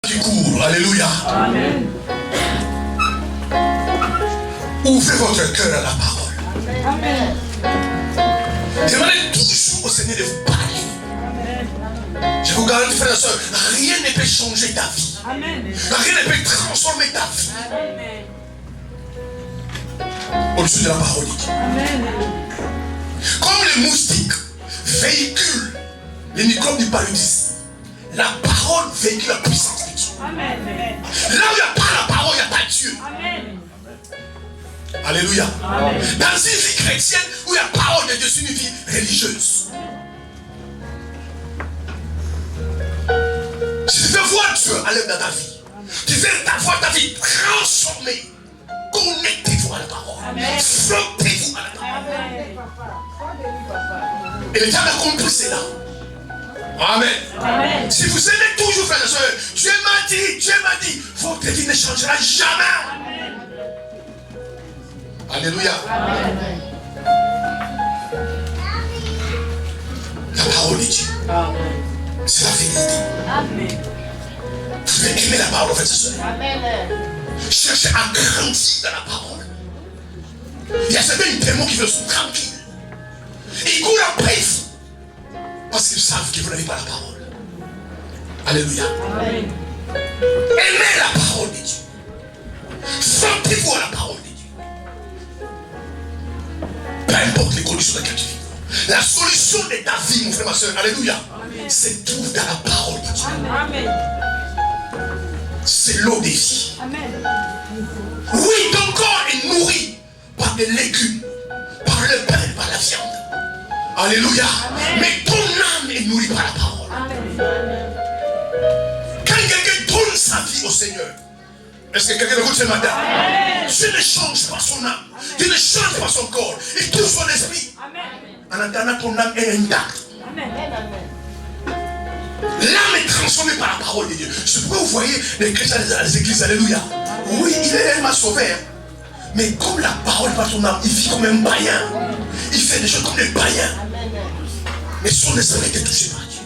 qui court. Alléluia. Amen. Ouvrez votre cœur à la parole. Amen. Demandez toujours au Seigneur de vous parler. Amen. Je vous garantis, frères et sœurs, rien ne peut changer ta vie. Amen. Rien ne peut transformer ta vie. Amen. Au-dessus de la parole de Dieu. Amen. Comme les moustiques véhiculent les microbes du paludisme, la parole véhicule la puissance de Dieu. Amen. Là où il n'y a pas la parole, il n'y a pas Dieu. Amen. Alléluia. Amen. Dans une vie chrétienne où la parole de Dieu, c'est une vie religieuse. Si tu veux voir Dieu à l'œuvre dans ta vie, tu veux voir ta vie transformée, connectez-vous à la parole. Flottez-vous à la parole. Et le diable a compris cela. Amen. Amen. Si vous aimez toujours, frères et sœurs, Dieu m'a dit, votre vie ne changera jamais. Amen. Alléluia. Amen. La parole de Dieu, c'est la vérité. Amen. Vous devez aimer la parole, frères et sœurs. Amen. Cherchez à grandir dans la parole. Il y a certains démons qui veulent sont tranquilles. Ils courent après vous. Parce qu'ils savent que vous n'avez pas la parole. Alléluia. Amen. Aimez la parole de Dieu. Sentez-vous à la parole de Dieu. Peu importe les conditions dans lesquelles tu vis. La solution de ta vie, mon frère, ma soeur, alléluia, c'est tout dans la parole de Dieu. Amen. C'est l'eau des vies. Amen. Oui, ton corps est nourri par des légumes, par le pain, par la viande. Alléluia. Amen. Mais ton âme est nourrie par la parole. Amen. Quand quelqu'un donne sa vie au Seigneur, est-ce que quelqu'un m'écoute ce matin? Amen. Dieu ne change pas son âme. Dieu ne change pas son corps. Il touche son esprit. Amen. En attendant, ton âme est intacte. Amen. L'âme est transformée par la parole de Dieu. C'est pourquoi vous voyez les chrétiens dans les églises. Alléluia. Oui, il est réellement sauvé. Mais comme la parole par son âme, il vit comme un païen. Il fait des choses comme des païens. Mais son esprit a été touché par Dieu.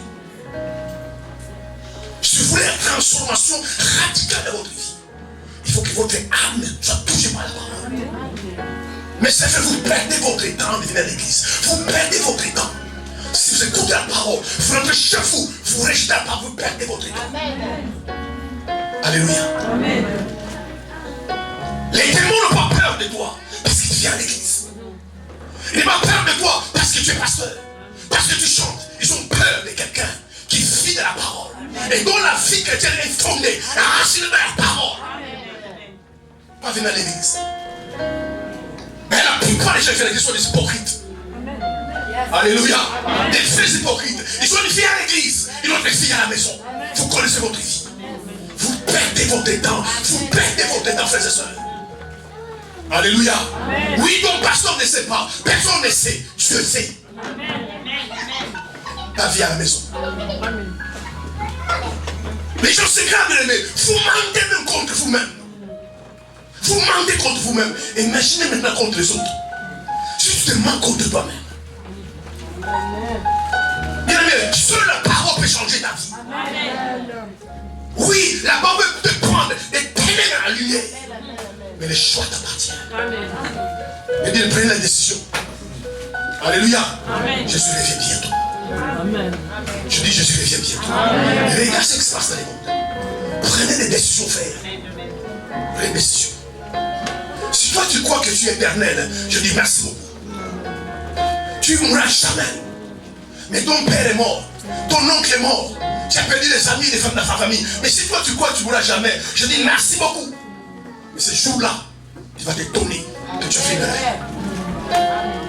Si vous voulez une transformation radicale de votre vie, il faut que votre âme soit touchée par la parole. Mais c'est que vous perdez votre temps de venir à l'église. Vous perdez votre temps. Si vous écoutez la parole, vous rentrez chez vous, vous rejetez la parole, vous perdez votre temps. Alléluia. Amen. Les démons n'ont pas peur de toi parce que tu viens à l'église. Ils n'ont pas peur de toi parce que tu es pasteur, parce que tu chantes. Ils ont peur de quelqu'un qui vit de la parole et dont la vie chrétienne est fondée, enracinée dans la parole. Pas venir à l'église. Mais la plupart des gens qui viennent à l'église sont des hypocrites. Alléluia. Des vrais hypocrites. Ils sont une fille à l'église, ils ont des filles à la maison. Vous connaissez votre vie. Vous perdez votre temps. Vous perdez votre temps, frères et sœurs. Alléluia. Oui, ton pasteur ne sait pas. Personne ne sait. Dieu sait. Ta vie à la maison. Les gens se gardent de l'aimer. Vous mentez même contre vous-même. Vous mentez contre vous-même. Imaginez maintenant contre les autres. Si tu te mens contre toi-même. Bien aimé, seule la parole peut changer ta vie. Oui, la parole peut te prendre et t'aider dans la lumière. Mais le choix t'appartient. Mais bien, prenez la décision. Alléluia. Jésus revient bientôt. Amen. Je dis Jésus revient bientôt. Et regarde ce qui se passe dans les mondes. Prenez des décisions, frère. Prenez des décisions. Si toi tu crois que tu es éternel, je dis merci beaucoup. Tu ne mourras jamais. Mais ton père est mort. Ton oncle est mort. Tu as perdu les amis, les femmes de ta famille. Mais si toi tu crois que tu ne mourras jamais, je dis merci beaucoup. Mais ce jour-là, tu vas t'étonner que tu as fait une erreur.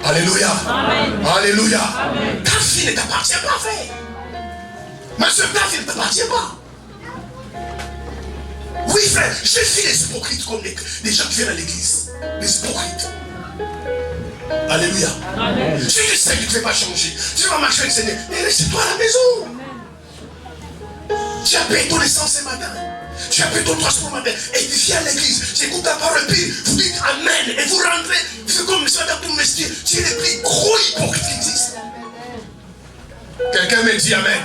Alléluia. Amen. Alléluia. Amen. Ta vie ne t'appartient pas, frère. Ma soeur, ta vie ne t'appartient pas. Oui, frère, j'ai vu les hypocrites comme les gens qui viennent à l'église. Les hypocrites. Alléluia. Amen. Si tu sais que tu ne vas pas changer, tu vas marcher avec le Seigneur, mais reste-toi à la maison. Tu as payé ton essence ce matin. Tu as payé ton transport ce matin. Et tu viens à l'église. J'écoute ta parole. Puis vous dites Amen. Et vous rentrez. C'est comme ce matin pour me dire. Tu es le plus gros hypocrite qui existe. Quelqu'un me dit Amen.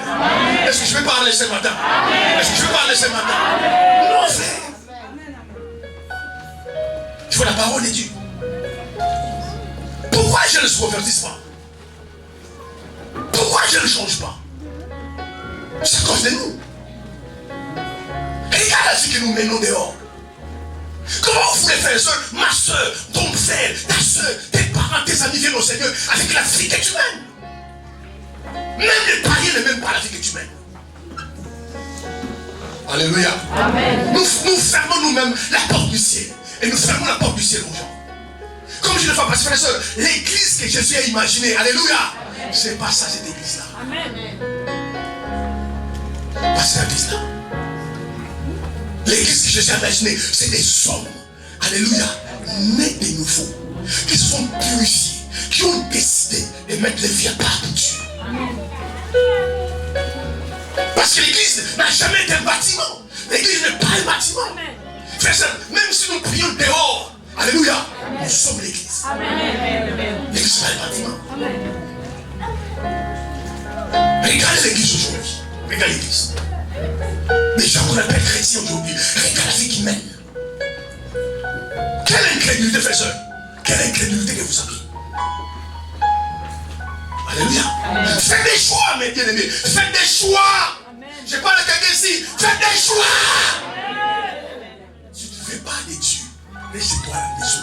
Est-ce que je vais parler ce matin? Est-ce que je vais parler ce matin? parole de Dieu. Pourquoi les gens ne se convertissent pas? Pourquoi les gens ne changent pas? C'est à cause de nous. Regarde la vie que nous menons dehors. Comment vous voulez faire ça? Ma soeur, ton frère, ta soeur, tes parents, tes amis viennent au Seigneur avec la vie que tu mènes. Même les païens ne mènent pas la vie que tu mènes. Alléluia. Amen. Nous fermons nous-mêmes la porte du ciel. Et nous fermons la porte du ciel aux gens. Comme je le fais passer, frères et sœurs, l'église que Jésus a imaginée, alléluia, c'est pas ça cette église-là. Amen. Pas cette église-là. L'église que Jésus a imaginée, c'est des hommes, alléluia, nés de nouveau, qui sont purifiés, qui ont décidé de mettre les vies à part de Dieu. Parce que l'église n'a jamais été un bâtiment. L'église n'est pas un bâtiment. Frères et sœurs, même si nous prions dehors, alléluia, nous sommes l'église. L'église n'est pas un bâtiment. Regardez l'église aujourd'hui. Regarde l'église. Les gens qu'on appelle chrétiens aujourd'hui, regarde la vie qu'ils mènent. Quelle incrédulité, frères et sœurs. Quelle incrédulité que vous avez. Alléluia. Faites des choix, mes bien-aimés. Faites des choix. Je parle à quelqu'un ici. Faites des choix. Si tu ne fais pas de Dieu, laisse-toi à la maison.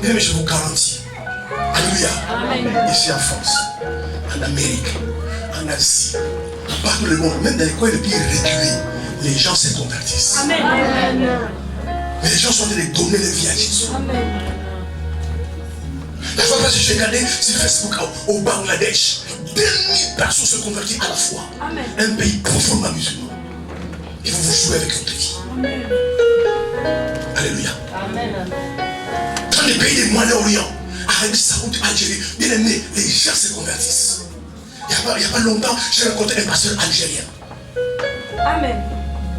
Bien-aimés, je vous garantis. Alléluia. Ici en France, en Amérique, en Asie, partout dans le monde, même dans les coins les plus reculés, les gens se convertissent. Amen. Mais les gens sont en train de donner leur vie à Jésus. La fois passée, j'ai regardé sur Facebook au Bangladesh, 2000 personnes se convertissent à la fois. Amen. Un pays profondément musulman. Et vous vous jouez avec votre vie. Amen. Alléluia. Amen. Dans les pays des Moyen-Orient, Arabie Saoudite, Algérie, bien aimés, les gens se convertissent. Il n'y a pas longtemps, j'ai rencontré un pasteur algérien. Amen.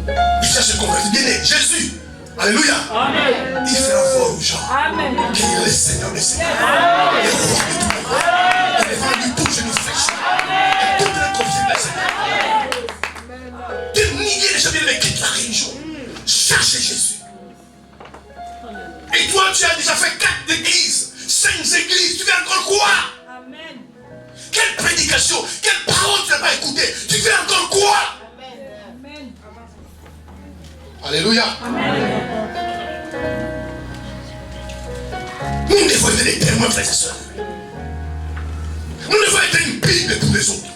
Les gens se convertissent. Bien aimé, Jésus. Alléluia. Amen. Il fera voir aux gens Amen. qu'il est le Seigneur des Seigneurs. Le roi de tout le monde. Il est vendu tout genou fléchi. Et toute la confiance de la Seigneur. Des milliers de gens viennent quitter la religion. Cherchez Jésus. Et toi, tu as déjà fait 4 églises, 5 églises. Tu veux encore quoi? Amen. Quelle prédication, quelle parole tu n'as pas écouté? Tu veux encore quoi? Amen. Alléluia. Amen. Nous devons être des témoins, frères et sœurs. Nous devons être une Bible pour les autres.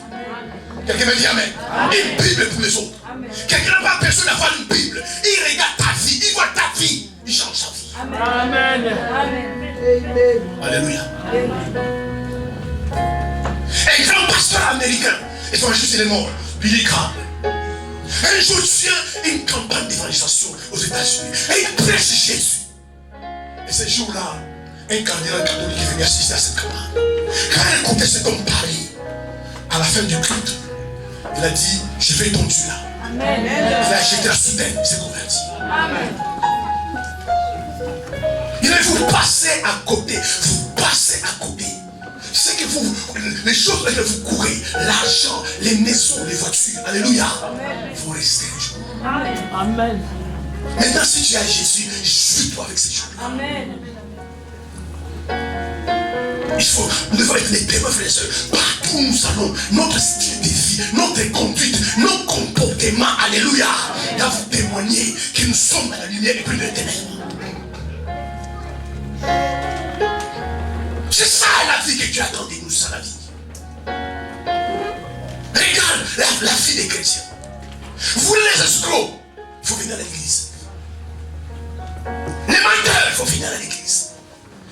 Quelqu'un me dit Amen. Une Bible pour les autres. Quelqu'un n'a pas besoin d'avoir une Bible. Il regarde ta vie, il voit ta vie, il change sa vie. Amen. Alléluia. Un grand pasteur américain, évangéliste, il est mort, Billy Graham. Un jour, il tient une campagne d'évangélisation aux États-Unis. Et il prêche Jésus. Et ce jour-là, un cardinal catholique est venu assister à cette campagne. Quand il écoutait cet homme parler, à la fin du culte, il a dit, je vais ton Dieu là. Amen. Il a jeté la soudaine, il s'est converti. Amen. Il a dit, vous passez à côté, vous passez à côté. C'est que vous, les choses dans lesquelles vous courez, l'argent, les maisons, les voitures, alléluia, vous restez un jour. Amen. Maintenant, si tu as Jésus, suis-toi avec ces choses. Amen. Nous devons être des témoins, frères et sœurs. Partout où nous allons, notre style de vie, notre conduite, nos comportements, alléluia, doivent vous témoigner que nous sommes dans la lumière et plus de ténèbres. C'est ça la vie que Dieu attend de nous, ça la vie. Regarde la vie des chrétiens. Vous voulez les escrocs, il faut venir à l'église. Les menteurs, il faut venir à l'église.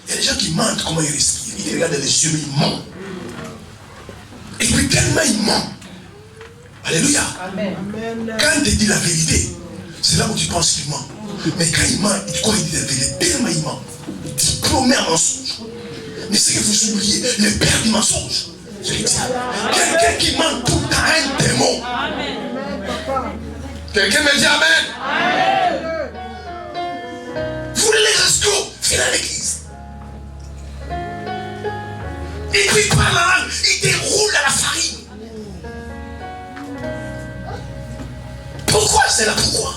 Il y a des gens qui mentent comment ils respirent. Ils regardent les yeux, mais ils mentent. Et puis tellement ils mentent. Alléluia. Amen. Quand il te dit la vérité, c'est là où tu penses qu'il ment. Mais quand il ment, il croit qu'il dit la vérité. Tellement il ment. Diplômé en mensonge. Mais ce que vous oubliez, le père du mensonge, c'est le diable. Quelqu'un qui ment tout le temps a un démon. Amen. Quelqu'un me dit Amen. Amen. Vous les escrocs, viens à l'église. Et puis par la langue, il déroule à la farine. Pourquoi c'est là? Pourquoi?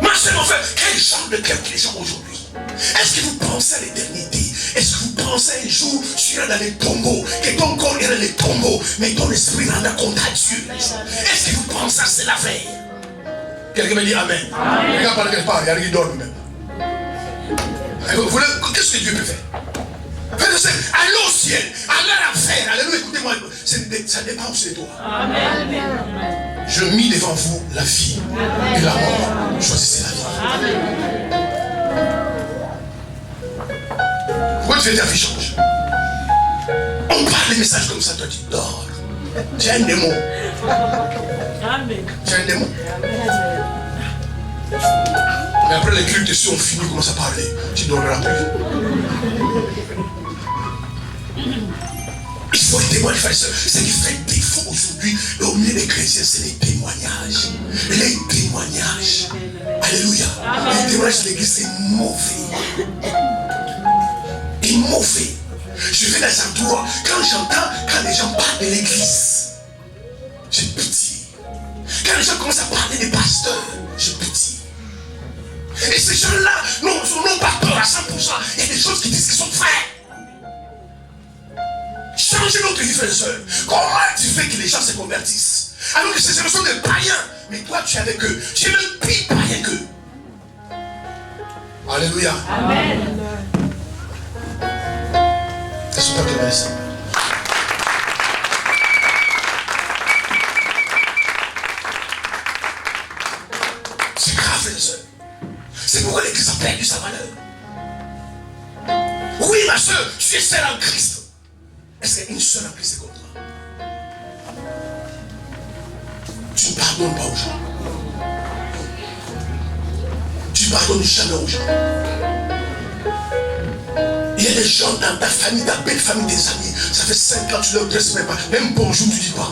Ma soeur, mon frère, le genre de cœur que les gens aujourd'hui? Est-ce que vous pensez à l'éternité? Est-ce que vous pensez un jour tu iras dans les tombeaux, que ton corps ira dans les tombeaux, mais ton esprit rendra compte à Dieu? Est-ce que vous pensez à cela faire? Quelqu'un me dit Amen. Regarde par quelque part, il y a rien qui dort même. Qu'est-ce que Dieu peut faire? Allez au ciel, allez à l'enfer, alléluia, écoutez-moi, ça dépend aussi de toi. Amen. Je mis devant vous la vie et la mort. Choisissez la vie. Pourquoi tu fais ta vie change? On parle des messages comme ça, toi tu dors. Tu as un démon. Amen. Tu as un démon. Mais après les cultes, si on finit, on commence à parler, tu dormiras plus. Il faut témoigner, frère et soeur. Ce qui fait défaut aujourd'hui au milieu des chrétiens, c'est les témoignages. Les témoignages. Alléluia. Les témoignages de l'église, c'est mauvais. Et mauvais. Je vais dans un endroit, quand les gens parlent de l'église, j'ai pitié. Quand les gens commencent à parler des pasteurs, j'ai pitié. Et ces gens-là n'ont pas peur à 100%. Il y a des choses qui disent qu'ils sont frères. Changez notre vie, frères et sœurs. Comment tu fais que les gens se convertissent? Alors que ces gens sont des païens. Mais toi, tu es avec eux. Tu es même pire païen qu'eux. Alléluia. Amen. Est-ce que toi qui m'as laissé? C'est grave, frères et sœurs. C'est pourquoi l'église a perdu sa valeur. Oui, ma soeur, tu es seule en Christ. Est-ce qu'il y a une seule en Christ comme toi? Tu ne pardonnes pas aux gens. Tu ne pardonnes jamais aux gens. Il y a des gens dans ta famille, ta belle famille, tes amis. Ça fait 5 ans, tu ne leur dresses même pas. Même bonjour, tu ne dis pas.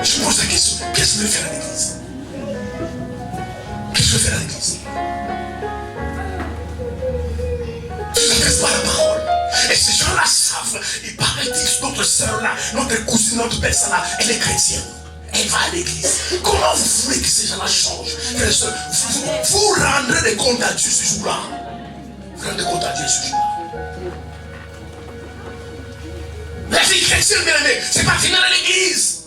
Je pose la question, qu'est-ce que je veux faire à l'église? Qu'est-ce que je veux faire à l'église? Tu ne laisses pas la parole. Et ces gens-là savent, ils parlent, disent, notre soeur là, notre cousine, notre belle-sœur là, elle est chrétienne. Elle va à l'église. Comment vous voulez que ces gens-là changent? Vous rendrez des comptes à Dieu ce jour-là. Vous rendrez compte à Dieu ce jour-là. La vie chrétienne, bien aimée, c'est pas finir à l'église.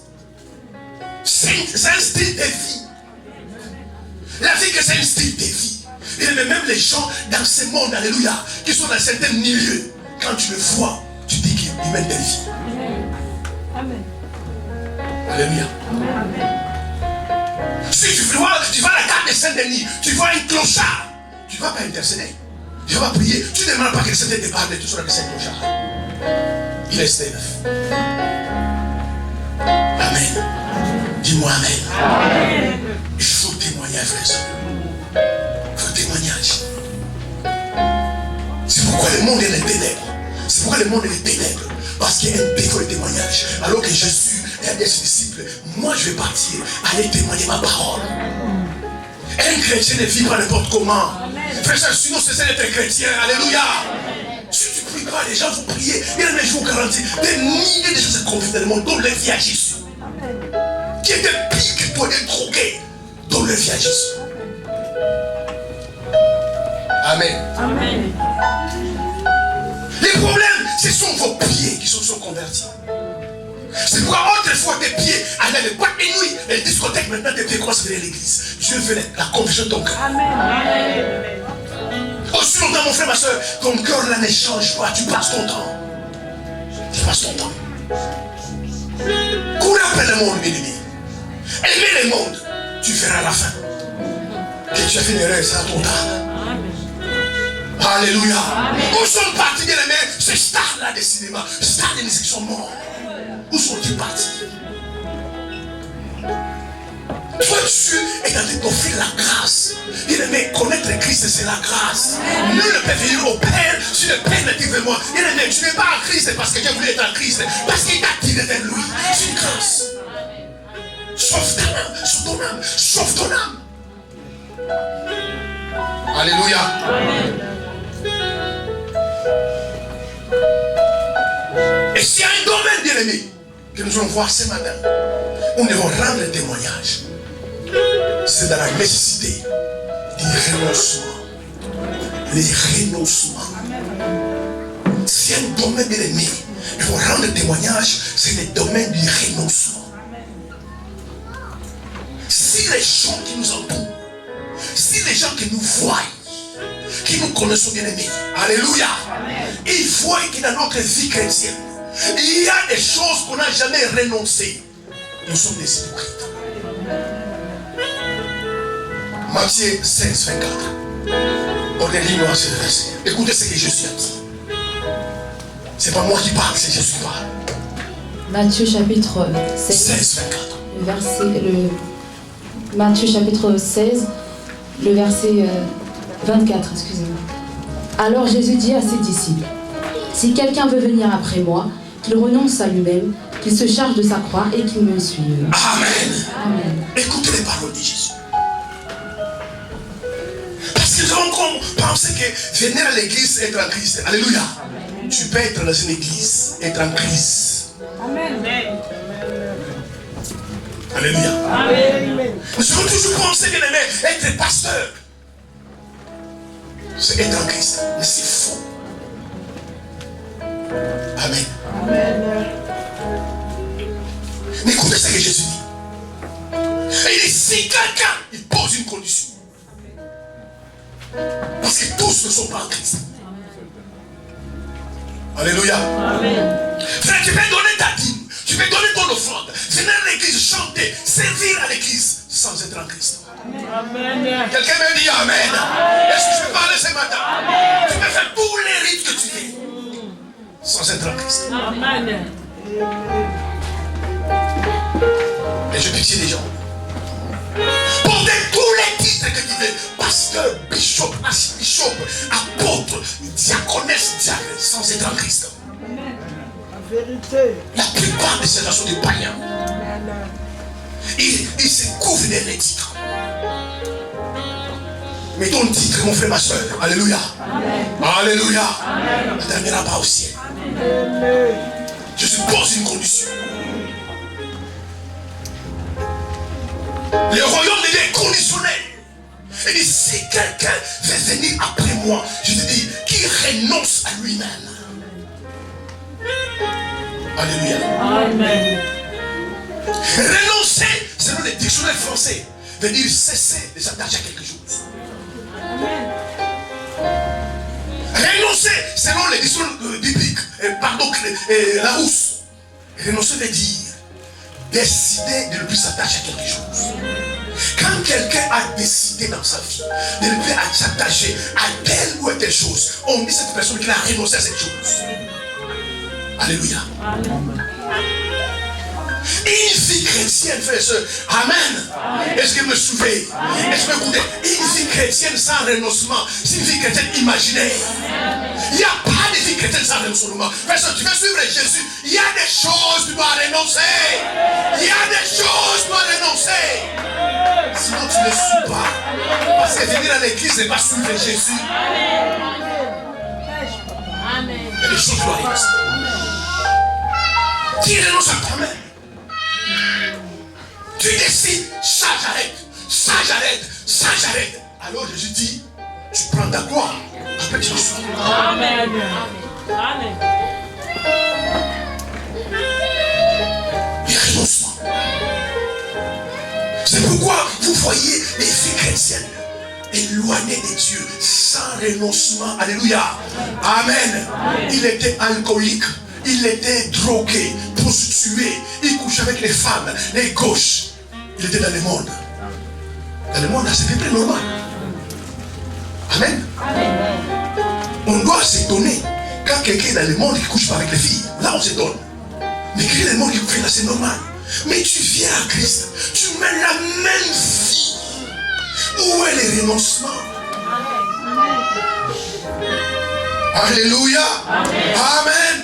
C'est un style de vie. La vie que c'est un style de vie. Et même les gens dans ce monde, alléluia, qui sont dans certains milieux, quand tu le vois, tu dis qu'ils mènent des vies. Amen. Alléluia. Si tu vas à la carte de Saint-Denis, tu vois un clochard, tu ne vas pas intercéder. Tu vas prier. Tu ne demandes pas que le Seigneur te parle de tout ça, que c'est un clochard. Il est Steph. Amen. Dis-moi Amen. Amen. Il faut témoigner, frère et sœur. Il faut témoignage. C'est pourquoi le monde est les ténèbres. C'est pourquoi le monde est les ténèbres. Parce qu'il y a un défaut de témoignage. Alors que Jésus a dit à ses disciples, moi je vais partir, aller témoigner ma parole. Un chrétien ne vit pas n'importe comment. Frère, sinon c'est ça d'être chrétien. Alléluia. Si tu ne pries pas, les gens vous priez. Il y a des jours garantis. Des milliers de gens se convertissent dans le monde, donnent leur vie à Jésus. Qui était pire que toi, des drogués, donnent leur vie à Jésus. Amen. Amen. Les problèmes, ce sont vos pieds qui sont convertis. C'est pourquoi autrefois tes pieds allaient les boîtes de nuit, les discothèques, maintenant tes pieds commencent à venir à l'église. Dieu veut la conversion de ton cœur. Amen. Aussi longtemps, mon frère, ma soeur, ton cœur là ne change pas, tu passes ton temps. Tu passes ton temps. Cours après le monde, bien aimé. Aimez le monde, tu verras la fin. Que tu as fait une erreur, c'est à ton temps. Alléluia. Où sont partis, bien aimés, ces stars-là de cinéma, ces stars de musique sont morts. Où sont-ils partis? Toi, tu es dans t'offrir la grâce. Bien aimé, connaître Christ, c'est la grâce. Nul ne peut venir au Père si le Père ne dit vers moi. Bien aimé, tu n'es pas en Christ parce que Dieu voulait être en Christ. Parce qu'il t'a tiré vers lui. C'est une grâce. Sauve ta âme, sauve ton âme, sauve ton âme. Alléluia. Amen. Et s'il y a un domaine, bien aimé, que nous allons voir ce matin, où nous devons rendre le témoignage, c'est dans la nécessité du renoncement. Les renoncements. C'est un domaine bien aimé. Il faut rendre témoignage, c'est le domaine du renoncement. Si les gens qui nous entourent, si les gens qui nous voient, qui nous connaissent bien aimés, alléluia, ils voient que dans notre vie chrétienne, il y a des choses qu'on n'a jamais renoncées. Nous sommes des hypocrites. Matthieu 16, 24. Ordonnez-moi ce verset. Écoutez ce que Jésus a dit. C'est pas moi qui parle, c'est Jésus qui parle. Matthieu chapitre 16, 24. Matthieu chapitre 16, le verset 24, excusez-moi. Alors Jésus dit à ses disciples, si quelqu'un veut venir après moi, qu'il renonce à lui-même, qu'il se charge de sa croix et qu'il me suive. Amen. Amen. Écoutez les paroles de Jésus. Parce qu'ils ont comme pensé que venir à l'église, être en Christ. Alléluia. Tu peux être dans une église, être en Christ. Amen. Alléluia. Amen. Nous avons toujours pensé, bien aimé, être pasteur, c'est être en Christ. Mais c'est faux. Amen. Mais écoutez ce que Jésus dit. Et il dit, si quelqu'un, il pose une condition. Parce que tous ne sont pas en Christ. Alléluia. Amen. Frère, tu peux donner ta dîme, tu peux donner ton offrande, venir à l'église, chanter, servir à l'église sans être en Christ. Amen. Quelqu'un me dit Amen. Est-ce que je peux parler ce matin? Tu peux faire tous les rites que tu veux sans être en Christ. Amen. Et je pitié les gens. Portez tous les titres que tu veux. Pasteur, bishop, archbishop, apôtre, diaconesse, diacre, sans être en Christ. La vérité. La plupart de ces gens sont des païens. Ils se couvrent des titres. Mais ton titre, mon frère, ma soeur, alléluia. Amen. Alléluia. Ne terminera pas au ciel. Amen. Je suppose une condition. Le royaume de Dieu est conditionnel. Il dit, si quelqu'un veut venir après moi, je te dis, qu'il renonce à lui-même. Alléluia. Amen. Renoncer, selon les dictionnaires français, veut dire cesser de s'attacher à quelque chose. Amen. Renoncer, selon les dictionnaires bibliques, Larousse, renoncer veut dire décider de ne plus s'attacher à quelque chose. Quand quelqu'un a décidé dans sa vie de ne plus s'attacher à telle ou telle chose, on dit cette personne qui a renoncé à cette chose. Alléluia. Amen. Une vie chrétienne, frère et soeur, Amen. Est-ce que vous me suivez? Est-ce que vous écoutez? Une vie chrétienne sans renoncement, c'est une vie chrétienne imaginaire. Il n'y a pas de vie chrétienne sans renoncement. Frère et soeur, tu veux suivre Jésus, il y a des choses que tu dois renoncer. Il y a des choses que tu dois renoncer. Sinon tu ne suis pas. Parce que venir à l'église n'est pas suivre Jésus. Amen. Il y a des choses que tu dois renoncer. Tu renonces à toi-même. Tu décides, ça j'arrête, ça j'arrête, ça j'arrête. Alors Jésus dit, tu prends ta croix, après tu me suis. Amen. Amen. Les renoncements. C'est pourquoi vous voyez les filles chrétiennes éloignées de Dieu, sans renoncement. Alléluia. Amen. Il était alcoolique. Il était drogué, prostitué, il couchait avec les femmes, les gauches. Il était dans le monde. Dans le monde, c'était très normal. Amen. On doit s'étonner quand quelqu'un est dans le monde qui couche pas avec les filles. Là, on s'étonne. Mais qui est dans le monde qui couche là, c'est normal. Mais tu viens à Christ, tu mènes la même vie. Où est le renoncement? Alléluia. Amen.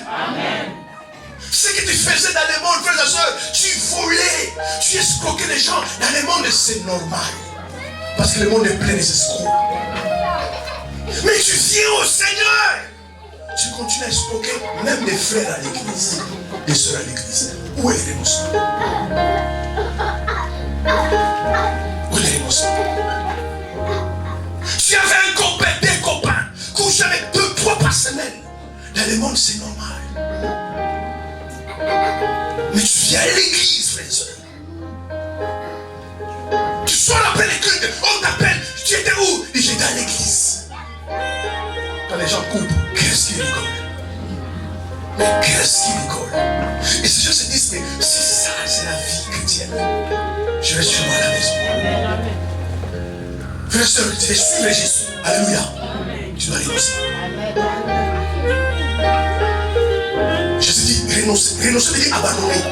Ce que tu faisais dans le monde, frères et sœurs, tu volais, tu escroquais les gens. Dans le monde, c'est normal. Parce que le monde est plein des escrocs. Mais tu viens au Seigneur. Tu continues à escroquer même des frères à l'église, des sœurs à l'église. Où est le renoncement? Où est le renoncement? les cultes, on t'appelle, tu étais où? Il dit, j'étais à l'église. Quand les gens coupent, qu'est-ce qu'ils rigolent? Mais qu'est-ce qu'ils rigolent? Et ces gens se disent, mais si ça, c'est la vie chrétienne, je vais chez moi à la maison. Frère et soeur, tu vais suivre Jésus. Alléluia. Tu dois renoncer. Jésus dit, renoncer. Renoncer veut dire abandonner.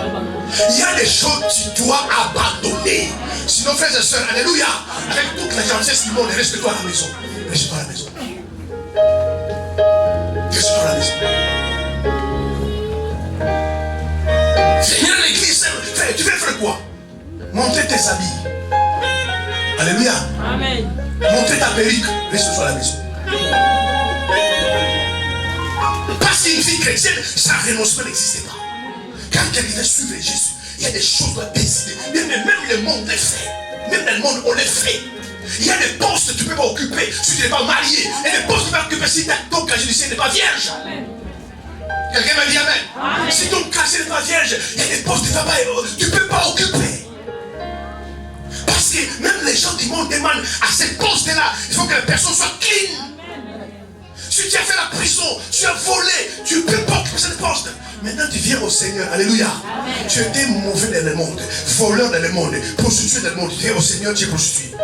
Il y a des choses que tu dois abandonner. Sinon, frères et sœurs, alléluia, avec toute la gentillesse du monde, reste-toi à la maison. Reste-toi à la maison. Reste-toi à la maison. Venir à l'église, tu veux faire quoi? Montrer tes habits. Alléluia. Amen. Montrer ta perruque, reste-toi à la maison. Parce qu'une vie chrétienne, sans renoncement n'existe pas. Quand quelqu'un veut suivre Jésus, il y a des choses à décider. Même le monde les fait. Même le monde, on les fait. Il y a des postes que tu ne peux pas occuper si tu n'es pas marié. Et des postes que tu ne peux pas occuper si ton casier n'est pas vierge. Quelqu'un m'a dit amen. Amen. Si ton casier n'est pas vierge, il y a des postes que tu ne peux pas occuper. Parce que même les gens du monde demandent à ces postes-là, il faut que la personne soit clean. Si tu as fait la prison, tu as volé, tu ne peux pas occuper cette poste. Maintenant tu viens au Seigneur, alléluia. Amen. Tu étais mauvais dans le monde, voleur dans le monde, prostitué dans le monde. Tu viens au Seigneur, tu es prostitué.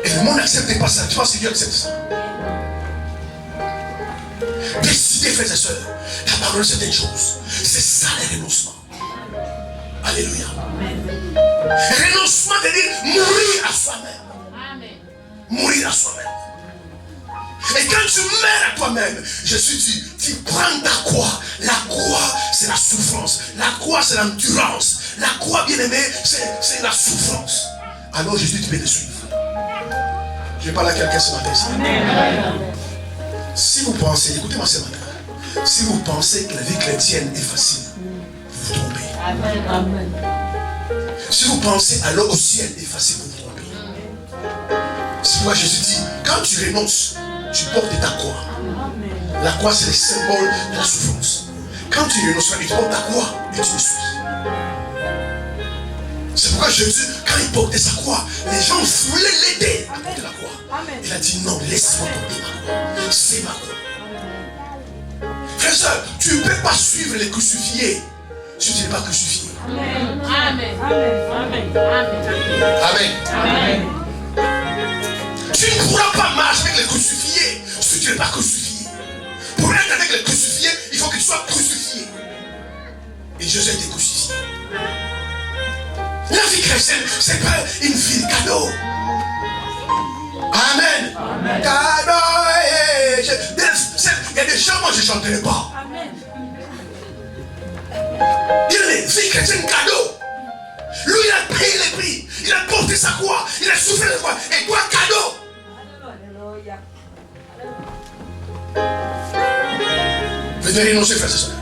Et le monde n'accepte pas ça. Tu penses que Dieu accepte ça? Décidez, frères et sœurs, la parole c'est une chose. C'est ça le renoncement. Alléluia. Renoncement veut dire mourir à soi-même. Mourir à soi-même. Et quand tu meurs à toi-même, Jésus dit, tu prends ta croix. La croix, c'est la souffrance. La croix, c'est l'endurance. La croix, bien aimé, c'est la souffrance. Alors Jésus, tu peux le suivre. Je parle à quelqu'un ce matin. Si vous pensez, écoutez-moi ce matin, si vous pensez que la vie chrétienne est facile, vous vous trompez. Amen. Si vous pensez alors au ciel est facile, vous vous trompez. C'est pourquoi Jésus dit, quand tu renonces, tu portes ta croix. La croix, c'est le symbole de la souffrance. Quand tu renonces, tu portes ta croix et tu me suis. C'est pourquoi Jésus, quand il portait sa croix, les gens voulaient l'aider à porter la croix. Il a dit non, laisse-moi porter ma croix. C'est ma croix. Frère, soeur, tu ne peux pas suivre les crucifiés si tu n'es pas crucifié. Amen. Amen. Amen. Amen. Amen. Tu ne pourras pas marcher avec les crucifiés si tu n'es pas crucifié. Pour être avec les crucifiés, il faut que tu sois crucifié. Et Jésus a été crucifié. La vie chrétienne, ce n'est pas une vie de cadeau. Amen. Amen. Cadeau. Il y a des gens, moi je ne chanterai pas. Amen. Il y a une vie chrétienne cadeau. Lui, il a payé les prix. Il a porté sa croix. Il a souffert la croix. Et toi, cadeau. Venez renoncer, frères et sœurs.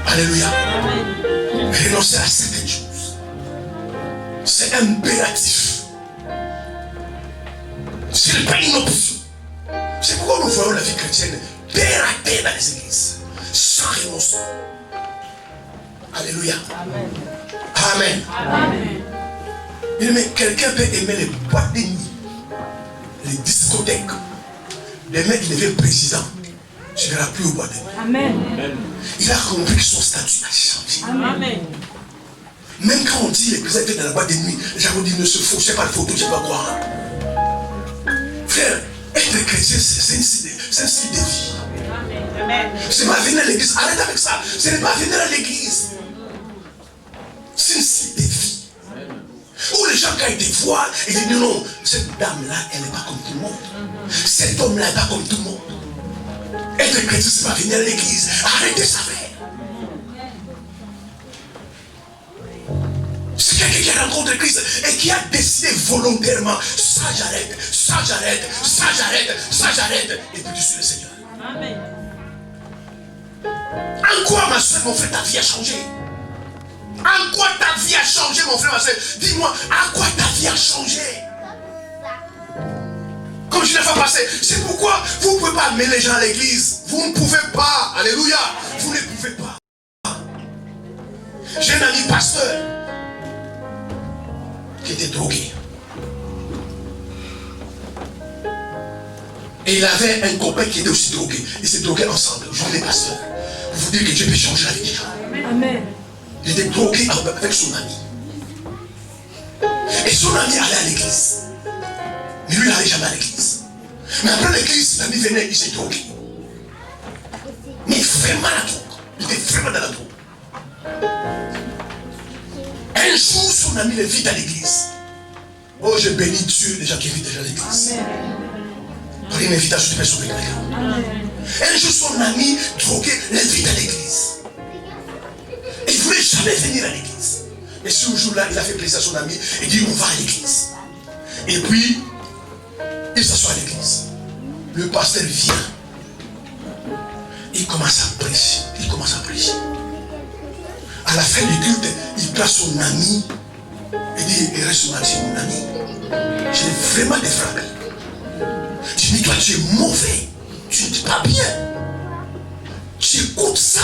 Alléluia. Amen. Renoncer à certaines choses. C'est impératif. Ce n'est pas une option. C'est pourquoi nous voyons la vie chrétienne dératée dans les églises. Sans renoncement. Alléluia. Amen. Amen. Amen. Mais quelqu'un peut aimer les boîtes de nuit, les discothèques. Demain, il devient président. Tu ne verras plus au bois de nuit. Amen. Il a compris que son statut a changé. Amen. Même quand on dit les présidents étaient dans la boîte de nuit, les gens vont dire ne se fauchez pas de photo, je ne sais pas quoi. Frère, être chrétien, c'est un style de vie. C'est pas venir à l'église. Arrête avec ça. Ce n'est pas venir à l'église. C'est un style de vie. Où les gens, quand ils te voient, ils disent non, cette dame-là, elle n'est pas comme tout le monde. Cet homme-là n'est pas comme tout le monde. Être chrétien, c'est pas venir à l'église. Arrêtez ça, frère. C'est quelqu'un qui a rencontré Christ et qui a décidé volontairement, ça j'arrête, ça j'arrête, ça j'arrête, ça j'arrête. Et puis tu suis le Seigneur. Amen. En quoi, ma soeur, mon frère, ta vie a changé? En quoi ta vie a changé, mon frère, ma soeur? Dis-moi, en quoi ta vie a changé? Comme je l'ai fait passer, c'est pourquoi vous ne pouvez pas amener les gens à l'église. Vous ne pouvez pas. Alléluia. Vous ne pouvez pas. J'ai un ami pasteur qui était drogué. Et il avait un copain qui était aussi drogué. Ils s'étaient drogués ensemble. Aujourd'hui, les pasteurs, vous dites que Dieu peut changer la vie des gens. Amen. Il était drogué avec son ami. Et son ami allait à l'église. Mais lui, il n'allait jamais à l'église. Mais après l'église, l'ami venait, il s'est drogué. Mais vraiment la drogue. Il était vraiment dans la drogue. Un jour, son ami l'invite à l'église. Oh, je bénis Dieu, les gens qui invitent déjà à l'église. Par une invitation, tu peux sauver quelqu'un. Un jour, son ami drogué l'invite à l'église. Et il ne voulait jamais venir à l'église. Et ce jour-là, il a fait plaisir à son ami et dit, on va à l'église. Et puis, il s'assoit à l'église. Le pasteur vient. Il commence à prêcher. Il commence à prêcher. À la fin du culte, il place son ami. Il dit, il reste son ami, c'est mon ami. J'ai vraiment des frappes. Je dis, toi, tu es mauvais. Tu n'es pas bien. Tu écoutes ça.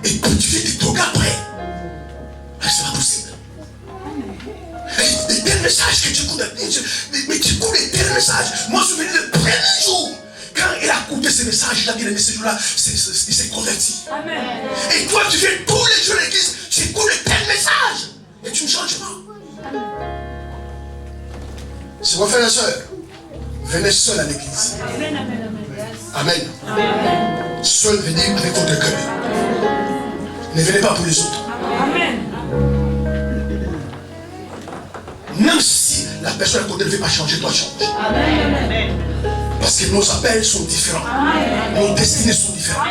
Et puis tu fais des drogues après. C'est pas possible. Et tel message que tu écoutes, mais tu écoutes des tels messages. Moi, je me souviens le premier jour, quand il a écouté ces messages, il a dit, ce jour-là, il s'est converti. Amen. Et toi, tu viens tous les jours à l'église, tu écoutes de tels messages. Et tu ne changes pas. C'est mon frère et soeur. Venez seul à l'église. Amen. Amen. Amen. Seul, venez avec votre cœur. Ne venez pas pour les autres. Amen. Même si la personne à côté ne veut pas changer, toi change. Amen. Parce que nos appels sont différents. Amen. Nos destinées sont différentes.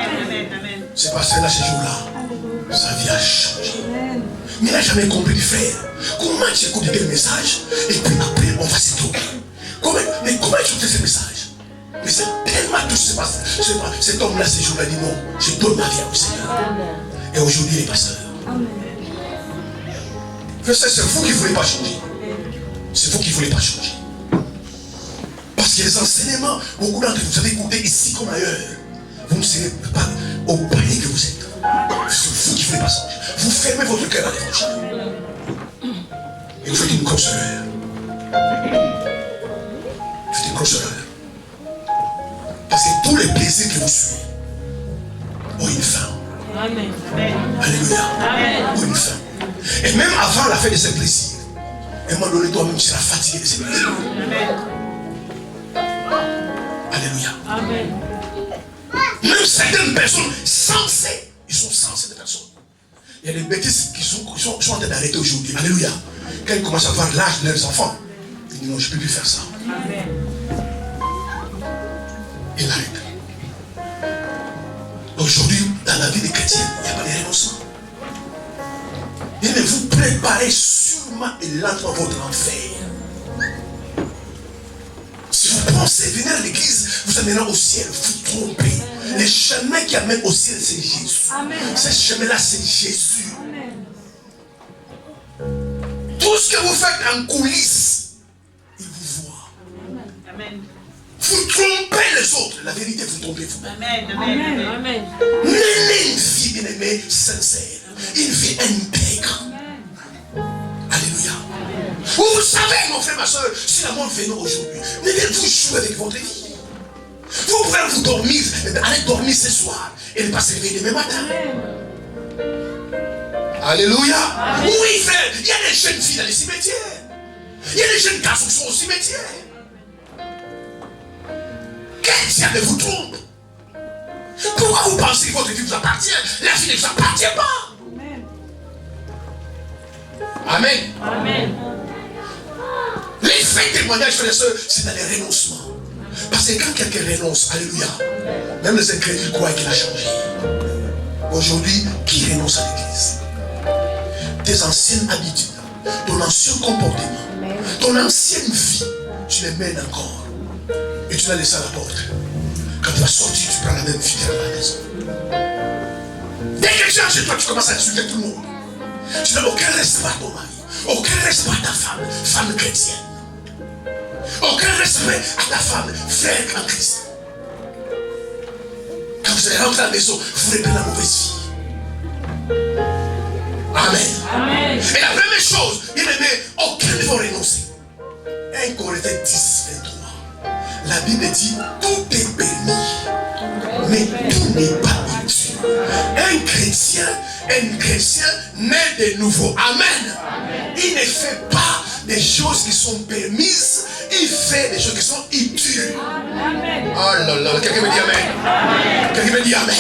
C'est parce que là, ce jour-là, sa vie a changé. Amen. Mais il n'a jamais compris, frère. Comment tu écoutes des messages et puis après, on va se trouver. Mais comment tu écoutes ces messages? Mais c'est tellement tout ce qui se passe. Cet homme-là, ce jour-là, dit non, je donne ma vie au Seigneur. Amen. Et aujourd'hui, les pasteurs. C'est vous qui ne voulez pas changer. C'est vous qui ne voulez pas changer. Parce que les enseignements, beaucoup d'entre vous avez écouté ici comme ailleurs. Vous ne serez pas au palier que vous êtes. C'est vous qui ne voulez pas changer. Vous fermez votre cœur à l'évangile. Et vous faites une grosse erreur. Vous faites une grosse erreur. Parce que tous les plaisirs que vous suivez ont une fin. Amen. Alléluia. Amen. Ont une fin. Et même avant la fin de ces plaisirs, à un moment donné, toi-même, tu seras fatigué de ces plaisirs. Amen. Alléluia. Amen. Même certaines personnes sensées, ils sont sensés de personnes. Il y a des bêtises qui sont en train d'arrêter aujourd'hui. Alléluia. Quand ils commencent à voir l'âge de leurs enfants, ils disent non, je ne peux plus faire ça. Amen. Ils arrêtent. Aujourd'hui, dans la vie des chrétiens, il n'y a pas de renoncement. Et mais vous préparez sûrement et l'entre votre enfer. Si vous pensez venir à l'église, vous amènerez au ciel, vous trompez. Le chemin qui amène au ciel, c'est Jésus. Amen. Ce chemin-là, c'est Jésus. Amen. Tout ce que vous faites en coulisses, il vous voit. Amen. Vous trompez les autres. La vérité, vous trompez vous-même. Amen. Amen. Amen. Menez une vie, bien-aimée, sincère. Une vie intègre. Alléluia. Vous savez, mon frère, ma soeur, si la mort venait aujourd'hui, ne vous jouer avec votre vie. Vous pouvez vous dormir, allez dormir ce soir et ne pas se réveiller demain matin. Alléluia. Amen. Oui, frère, il y a des jeunes filles dans les cimetières. Il y a des jeunes garçons qui sont au cimetière. Quel diable vous trompe? Pourquoi vous pensez que votre vie vous appartient? La vie ne vous appartient pas. Amen. Amen. Les vrais témoignages, frères et sœurs, c'est dans les renoncements. Parce que quand quelqu'un renonce, alléluia, même les incrédules croient qu'il a changé. Aujourd'hui, qui renonce à l'église? Tes anciennes habitudes, ton ancien comportement, ton ancienne vie, tu les mènes encore. Et tu l'as laissé à la porte. Quand tu vas sortir, tu prends la même vie à la maison. Dès que tu es chez toi, tu commences à insulter tout le monde. Tu n'as aucun respect à ton mari, aucun respect à ta femme, femme chrétienne. Aucun respect à ta femme, frère en Christ. Quand vous allez rentrer à la maison, vous répétez la mauvaise vie. Amen. Amen. Et la première chose, bien aimé, aucun ne va renoncer. Bible dit, tout est permis, mais tout n'est pas utile. Un chrétien naît de nouveau. Amen. Il ne fait pas des choses qui sont permises, il fait des choses qui sont utiles. Oh là là, quelqu'un me dit amen. Quelqu'un me dit amen.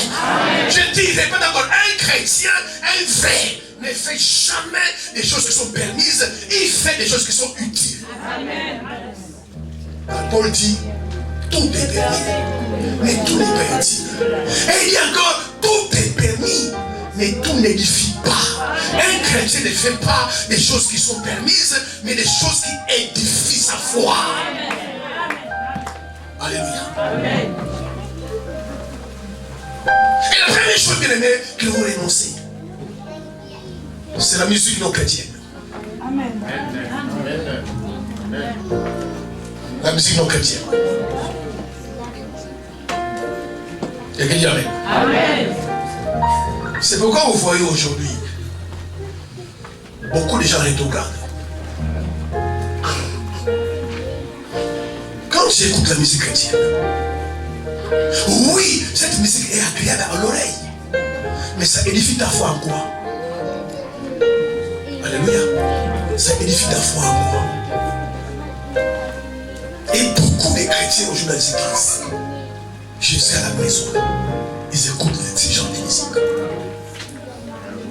Je dis, pas d'accord, un chrétien, un vrai, ne fait jamais des choses qui sont permises, il fait des choses qui sont utiles. Paul dit, tout est permis, mais tout n'est pas utile. Et il dit encore, tout est permis, mais tout n'édifie pas. Un chrétien ne fait pas des choses qui sont permises, mais des choses qui édifient sa foi. Alléluia. Et la première chose, bien aimé, que vous renoncez, c'est la musique non chrétienne. Amen. La musique non chrétienne. Et que dit amen. Amen. C'est pourquoi vous voyez aujourd'hui beaucoup de gens rétrogrades. Quand j'écoute la musique chrétienne, oui, cette musique est agréable à l'oreille, mais ça édifie ta foi en quoi? Alléluia. Ça édifie ta foi en quoi? Et beaucoup de chrétiens aujourd'hui dans les églises, je suis à la maison, ils écoutent ces genres de musique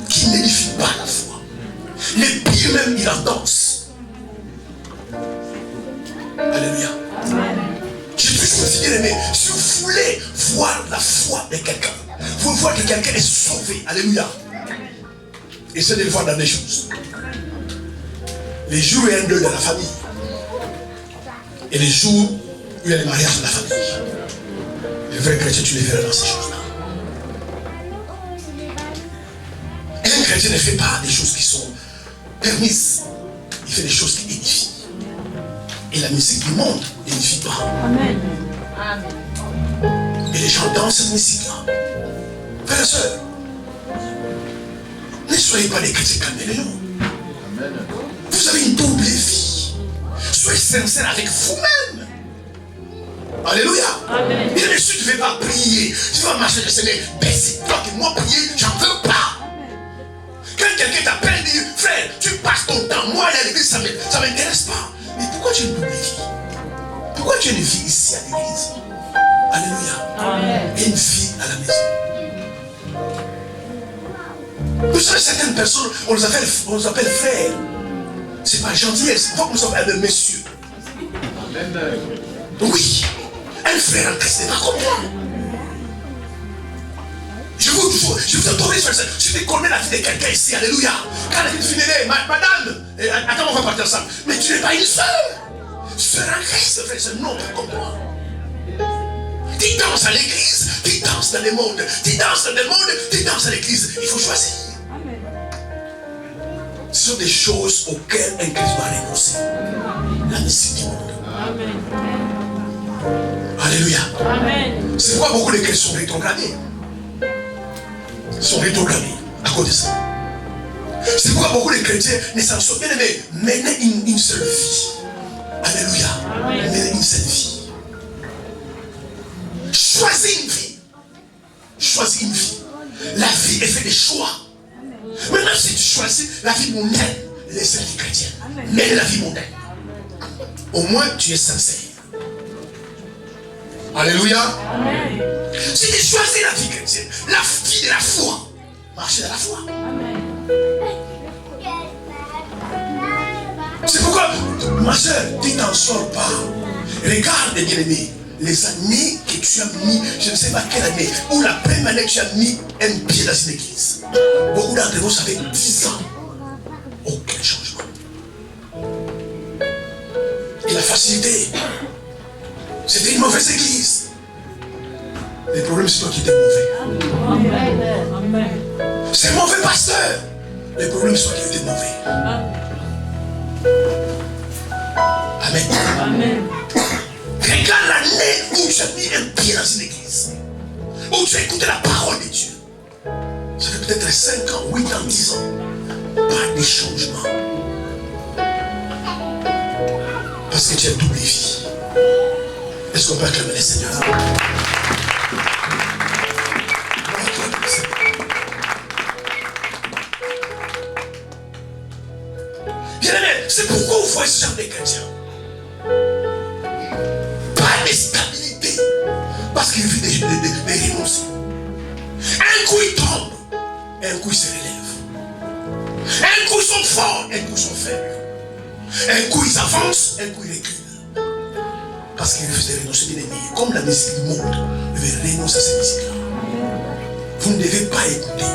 qui n'édifient pas la foi. Les pires même, ils en dansent. Alléluia. Je puisse vous dire, mais si vous voulez voir la foi de quelqu'un, vous voulez voir que quelqu'un est sauvé, alléluia, essayez de le voir dans des choses. Les jours où il y a un deuil dans la famille, et les jours où il y a les mariages de la famille, les vrais chrétiens, tu les verras dans ces choses-là. Un chrétien ne fait pas des choses qui sont permises, il fait des choses qui édifient. Et la musique du monde n'édifie pas. Amen. Et les gens dansent cette musique-là. Frères et sœurs, ne soyez pas des chrétiens caméléons. Vous avez une double vie. Soyez sincères avec vous-même. Alléluia. Amen. Bien sûr, tu ne vais pas prier. Tu vas marcher le Seigneur. Ben, c'est toi qui moi prier, j'en veux pas. Quand quelqu'un t'appelle, dit, frère, tu passes ton temps, moi aller à l'église, ça ne m'intéresse pas. Mais pourquoi tu as une double vie? Pourquoi tu as une vie ici à l'église? Alléluia. Amen. Et une vie à la maison. Vous savez, certaines personnes, on les appelle frères. C'est pas gentillesse. Il faut qu'on s'appelle monsieur. Oui. Un frère en Christ n'est pas comme moi. Je vous autorise sur ça. Je vais connaître la vie de quelqu'un ici. Alléluia. Quand la vie finirait, madame, attends, on va partir ensemble. Mais tu n'es pas une soeur. Sœur en Christ, frère, c'est non, pas comme moi. Tu danses à l'église, tu danses dans le monde. Tu danses dans le monde, tu danses à l'église. Il faut choisir. Ce sont des choses auxquelles un Christ doit renoncer. La musique du monde. Amen. Alléluia. Amen. C'est pourquoi beaucoup de chrétiens sont rétrogradés. Ils sont rétrogradés à cause de ça. C'est pourquoi beaucoup de chrétiens ne s'en sont bien aimés. Menez une seule vie. Alléluia. Menez une seule vie. Choisis une vie. Choisis une vie. La vie est faite de choix. Maintenant, si tu choisis la vie mondaine, laisse la vie chrétienne. Mène la vie mondaine. Au moins, tu es sincère. Alléluia. Amen. Si tu choisis la vie chrétienne, la vie de la foi, marcher dans la foi. C'est pourquoi, ma soeur, tu t'en sors pas. Regarde, bien-aimé, les années que tu as mis, je ne sais pas quelle année, ou la première année que tu as mis un pied dans une église. Beaucoup d'entre vous, ça fait 10 ans. Aucun changement. Et la facilité, c'était une mauvaise église. Le problème, c'est toi qui étais mauvais. Amen. C'est un mauvais pasteur. Le problème, c'est toi qui étais mauvais. Amen. Amen. Regarde l'année où tu as mis un pied dans une église, où tu as écouté la parole de Dieu. Ça fait peut-être 5 ans, 8 ans, 10 ans. Pas de changement. Parce que tu as double vie. Est-ce qu'on peut acclamer les Seigneurs? Bien-aimé, c'est pourquoi vous voyez ce genre de chrétiens. Pas de stabilité. Parce qu'il vit des renoncer. Un coup il tombe, un coup il se relève. Un coup ils sont forts, un coup ils sont faibles. Un coup ils avancent, un coup ils reculent. Parce qu'il refuse de renoncer bien aimé. Comme la musique du monde, il veut renoncer à cette musique-là. Vous ne devez pas écouter.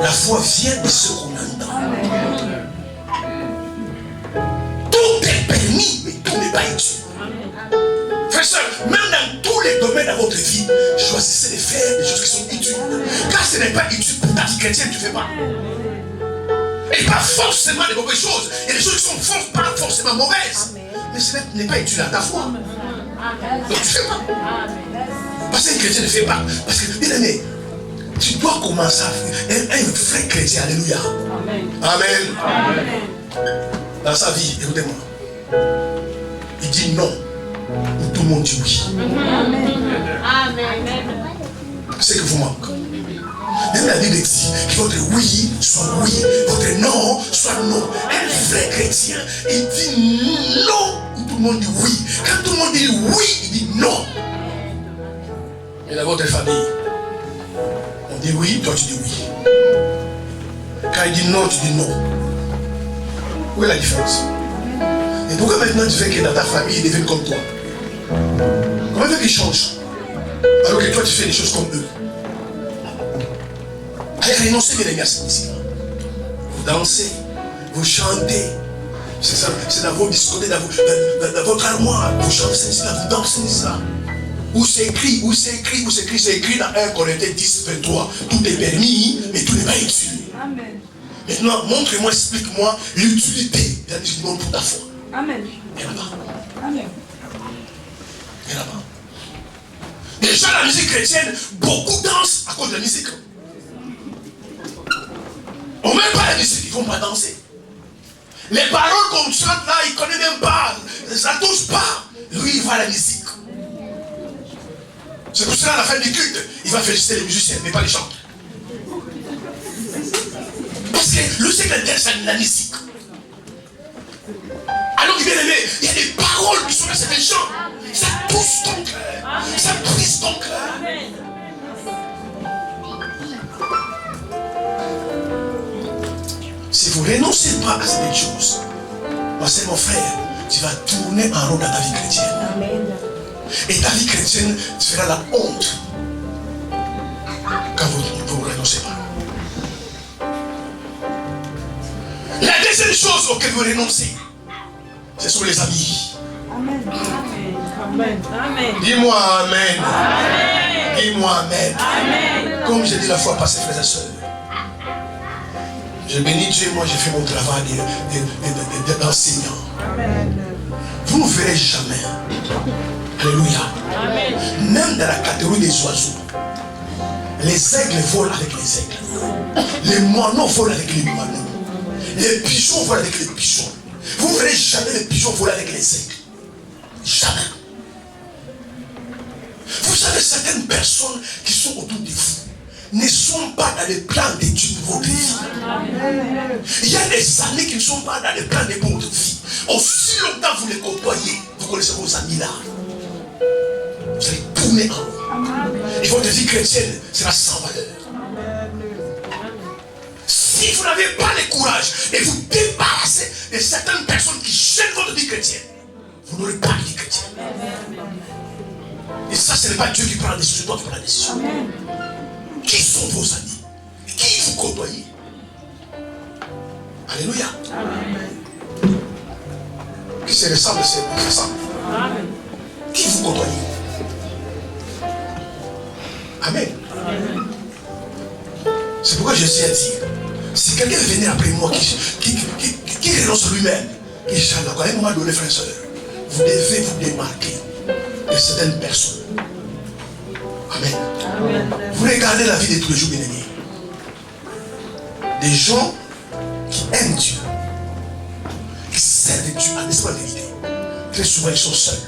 La foi vient de ce qu'on entend. Tout est permis, mais tout n'est pas utile. Frère, soeur, même dans tous les domaines de votre vie, choisissez de faire des choses qui sont utiles. Car ce n'est pas utile pour ta vie chrétienne, tu ne fais pas. Et pas forcément des mauvaises choses. Il y a des choses qui sont pas forcément mauvaises. Mais ce n'est pas utile à ta foi. Donc tu ne fais pas. Parce qu'un chrétien ne fait pas. Parce que, bien aimé, tu dois commencer à faire un vrai chrétien. Alléluia. Amen. Amen. Dans sa vie, écoutez-moi. Il dit non. Ou tout le monde dit oui. Amen. C'est que vous manque. Même la Bible dit que votre oui soit oui, votre non soit non. Un vrai chrétien, il dit non ou tout le monde dit oui. Quand tout le monde dit oui, il dit non. Et dans votre famille, on dit oui, toi tu dis oui. Quand il dit non, tu dis non. Où est la différence? Et pourquoi maintenant tu fais que dans ta famille, ils deviennent comme toi? Comment tu veux qu'ils changent? Alors que toi tu fais des choses comme eux. Allez, renoncez bien les gars, c'est ici. Vous dansez, vous chantez. C'est ça, c'est dans vos discothèques, dans votre armoire. Vous chantez ici, vous dansez ici. Où c'est écrit, c'est écrit dans 1 Corinthiens 10, 23. Tout est permis, mais tout n'est pas utile. Amen. Maintenant, montre-moi, explique-moi l'utilité du monde pour ta foi. Amen. Et là-bas. Amen. Et là-bas. Déjà, la musique chrétienne, beaucoup dansent à cause de la musique. On ne met pas la musique, ils ne vont pas danser. Les paroles qu'on chante là, ils ne connaissent même pas. Ça ne touche pas. Lui, il va à la musique. C'est pour cela, à la fin du culte, il va féliciter les musiciens, mais pas les chanteurs. Parce que le siècle interne, c'est la musique. Alors, bien aimé, il y a des paroles qui sont dans ces chants. Ça touche ton cœur. Ça brise ton cœur. Si vous ne renoncez pas à ces choses, c'est mon frère, tu vas tourner en rond dans ta vie chrétienne. Amen. Et ta vie chrétienne sera la honte quand vous ne renoncez pas. La deuxième chose auquel vous renoncez, ce sont les amis. Amen. Amen. Amen. Dis-moi Amen. Amen. Dis-moi Amen. Amen. Comme j'ai dit la fois passée, frères et sœurs, je bénis Dieu, moi j'ai fait mon travail d'enseignant. Vous ne verrez jamais. Alléluia. Amen. Même dans la catégorie des oiseaux, les aigles volent avec les aigles. Les moineaux volent avec les moineaux. Les pigeons volent avec les pigeons. Vous ne verrez jamais les pigeons voler avec les aigles. Jamais. Vous savez, certaines personnes qui sont autour de vous ne sont pas dans les plans de Dieu pour votre vie. Il y a des amis qui ne sont pas dans les plans de votre vie. Aussi longtemps vous les côtoyez, vous connaissez vos amis là. Vous allez tourner en haut. Et votre vie chrétienne sera sans valeur. Si vous n'avez pas le courage et vous débarrassez de certaines personnes qui gênent votre vie chrétienne, vous n'aurez pas de vie chrétienne. Et ça, ce n'est pas Dieu qui prend la décision, c'est toi qui prends la décision. Qui sont vos amis? Qui vous côtoyez? Alléluia. Qui se ressemble, se ressemble. Qui vous côtoyez? Amen. C'est pourquoi je sais à dire, si quelqu'un venait après moi qui renonce lui-même, Inch'Allah, à un moment donné, frère et soeur, vous devez vous démarquer de certaines personnes. Amen. Vous regardez la vie de tous les jours, bien aimés. Des gens qui aiment Dieu, qui servent Dieu à l'espoir de vérité. Très souvent, ils sont seuls.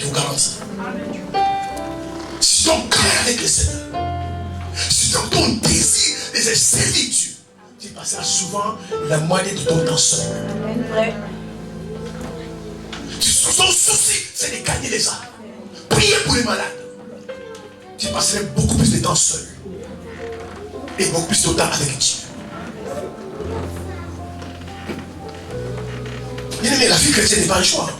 Je vous garantis. Si ton cœur est avec le Seigneur, si ton désir est de servir Dieu, tu passeras souvent la moitié de ton temps seul. Son souci, c'est de gagner les âmes. Prier pour les malades. Tu passerais beaucoup plus de temps seul. Et beaucoup plus de temps avec Dieu. Bien aimé, la vie chrétienne n'est pas un choix.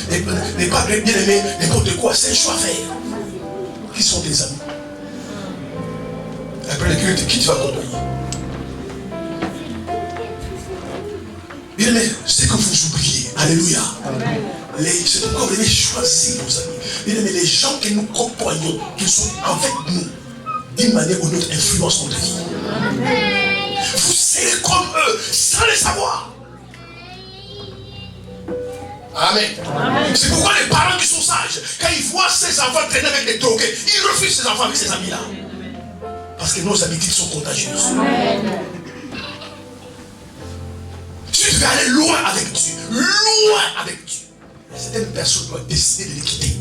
N'est pas bien aimé n'importe quoi, c'est un choix à faire. Qui sont tes amis? Après le culte, qui tu vas côtoyer? Bien aimé, c'est que vous oubliez. Alléluia. C'est pourquoi vous devez choisir vos amis. Bien aimé, les gens que nous côtoyons, qui sont avec nous, d'une manière ou d'une autre, influencent notre vie. Vous serez comme eux, sans le savoir. Amen. C'est pourquoi les parents qui sont sages, quand ils voient ses enfants traîner avec des drogués, ils refusent ses enfants avec ces amis-là. Parce que nos amitiés sont contagieuses. Si tu veux aller loin avec Dieu, certaines personnes doivent décider de les quitter.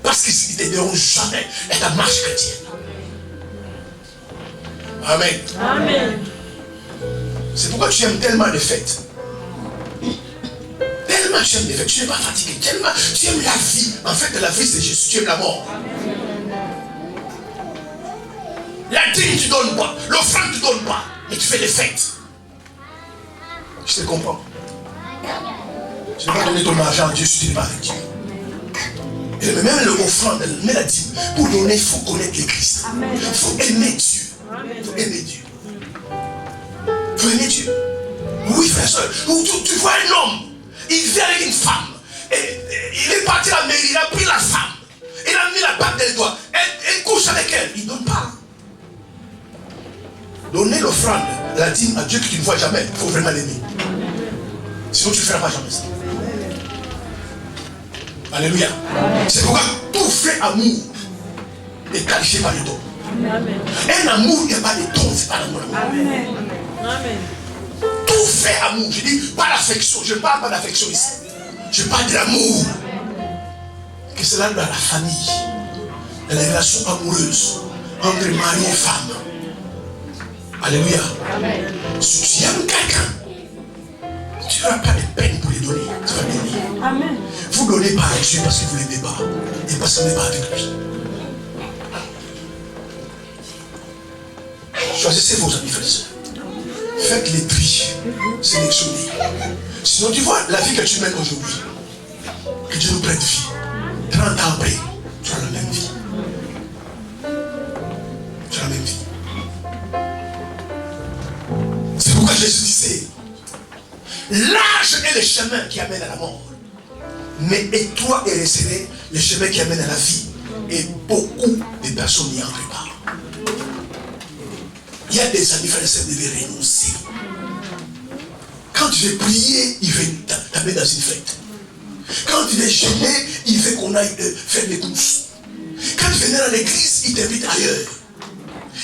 Parce qu'ils ne t'aideront jamais à ta marche chrétienne. Amen. Amen. C'est pourquoi tu aimes tellement les fêtes. Tellement tu aimes les fêtes, tu n'es pas fatigué. Tellement tu aimes la vie. En fait, la vie c'est Jésus, tu aimes la mort. La dîme tu ne donnes pas, l'offrande tu ne donnes pas, mais tu fais des fêtes. Je te comprends. Tu ne vas pas donner ton argent à Dieu si tu n'es pas avec Dieu. Et même l'offrande, même la dîme, pour donner, il faut connaître l'Église. Il faut aimer Dieu. Il faut aimer Dieu. Il faut aimer Dieu. Oui, frère, soeur. Tu vois un homme, il vient avec une femme. Et il est parti à la mairie, il a pris la femme. Il a mis la bague dans les doigts. Elle couche avec elle. Il ne donne pas. Donner l'offrande, la dîme à Dieu que tu ne vois jamais, il faut vraiment l'aimer. Sinon tu ne feras pas jamais ça. Alléluia. C'est pourquoi tout vrai amour est qualifié par les dons. Un amour, il n'y a pas de dons, c'est pas l'amour. Tout vrai amour, je dis pas l'affection, je ne parle pas d'affection ici. Je parle de l'amour. Que c'est là dans la famille, dans les relations amoureuses entre mari et femme. Alléluia. Si tu aimes quelqu'un, tu n'auras pas de peine pour les donner. Tu vas l'aimer. Amen. Vous donnez pas à Dieu parce que vous ne l'aimez pas. Et parce que vous n'êtes pas avec lui. Choisissez vos amis, frères et sœurs. Faites les tri. Sélectionnez. Sinon, tu vois la vie que tu mènes aujourd'hui. Que Dieu nous prête vie. 30 ans après, tu as la même vie. Tu as la même vie. C'est pourquoi Jésus disait, l'âge est le chemin qui amène à la mort. Mais étroit et resserré le chemin qui amène à la vie. Et beaucoup de personnes n'y entrent pas. Il y a des amis, frères et sœurs, qui devaient renoncer. Quand tu veux prier, il veut t'amener dans une fête. Quand tu veux jeûner, il veut qu'on aille faire des courses. Quand tu viens dans l'église, il t'invite ailleurs.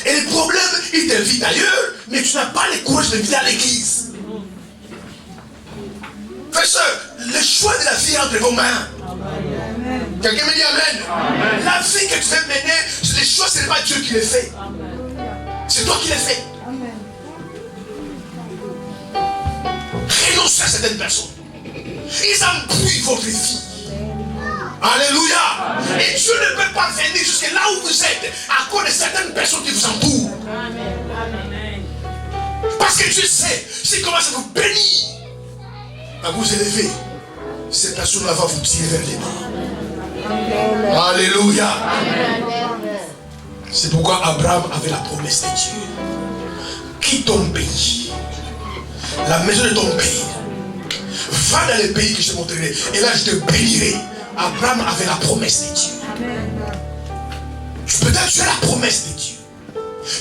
Et le problème, il t'invite ailleurs, mais tu n'as pas le courage d'inviter à l'église. Frère et sœur, le choix de la vie est entre vos mains. Quelqu'un me dit amen. Amen. La vie que tu veux mener, le choix, ce n'est pas Dieu qui le fait. C'est toi qui le fais. Renoncez à certaines personnes. Ils embrouillent votre vie. Alléluia. Amen. Et Dieu ne peut pas venir jusque là où vous êtes à cause de certaines personnes qui vous entourent. Amen. Parce que Dieu sait, s'il commence à vous bénir, à vous élever, cette personne-là va vous tirer vers les bas. Amen. Alléluia. Amen. C'est pourquoi Abraham avait la promesse de Dieu. Quitte ton pays, la maison de ton pays, va dans le pays que je te montrerai, et là je te bénirai. Abraham avait la promesse de Dieu. Peut-être tu as la promesse de Dieu.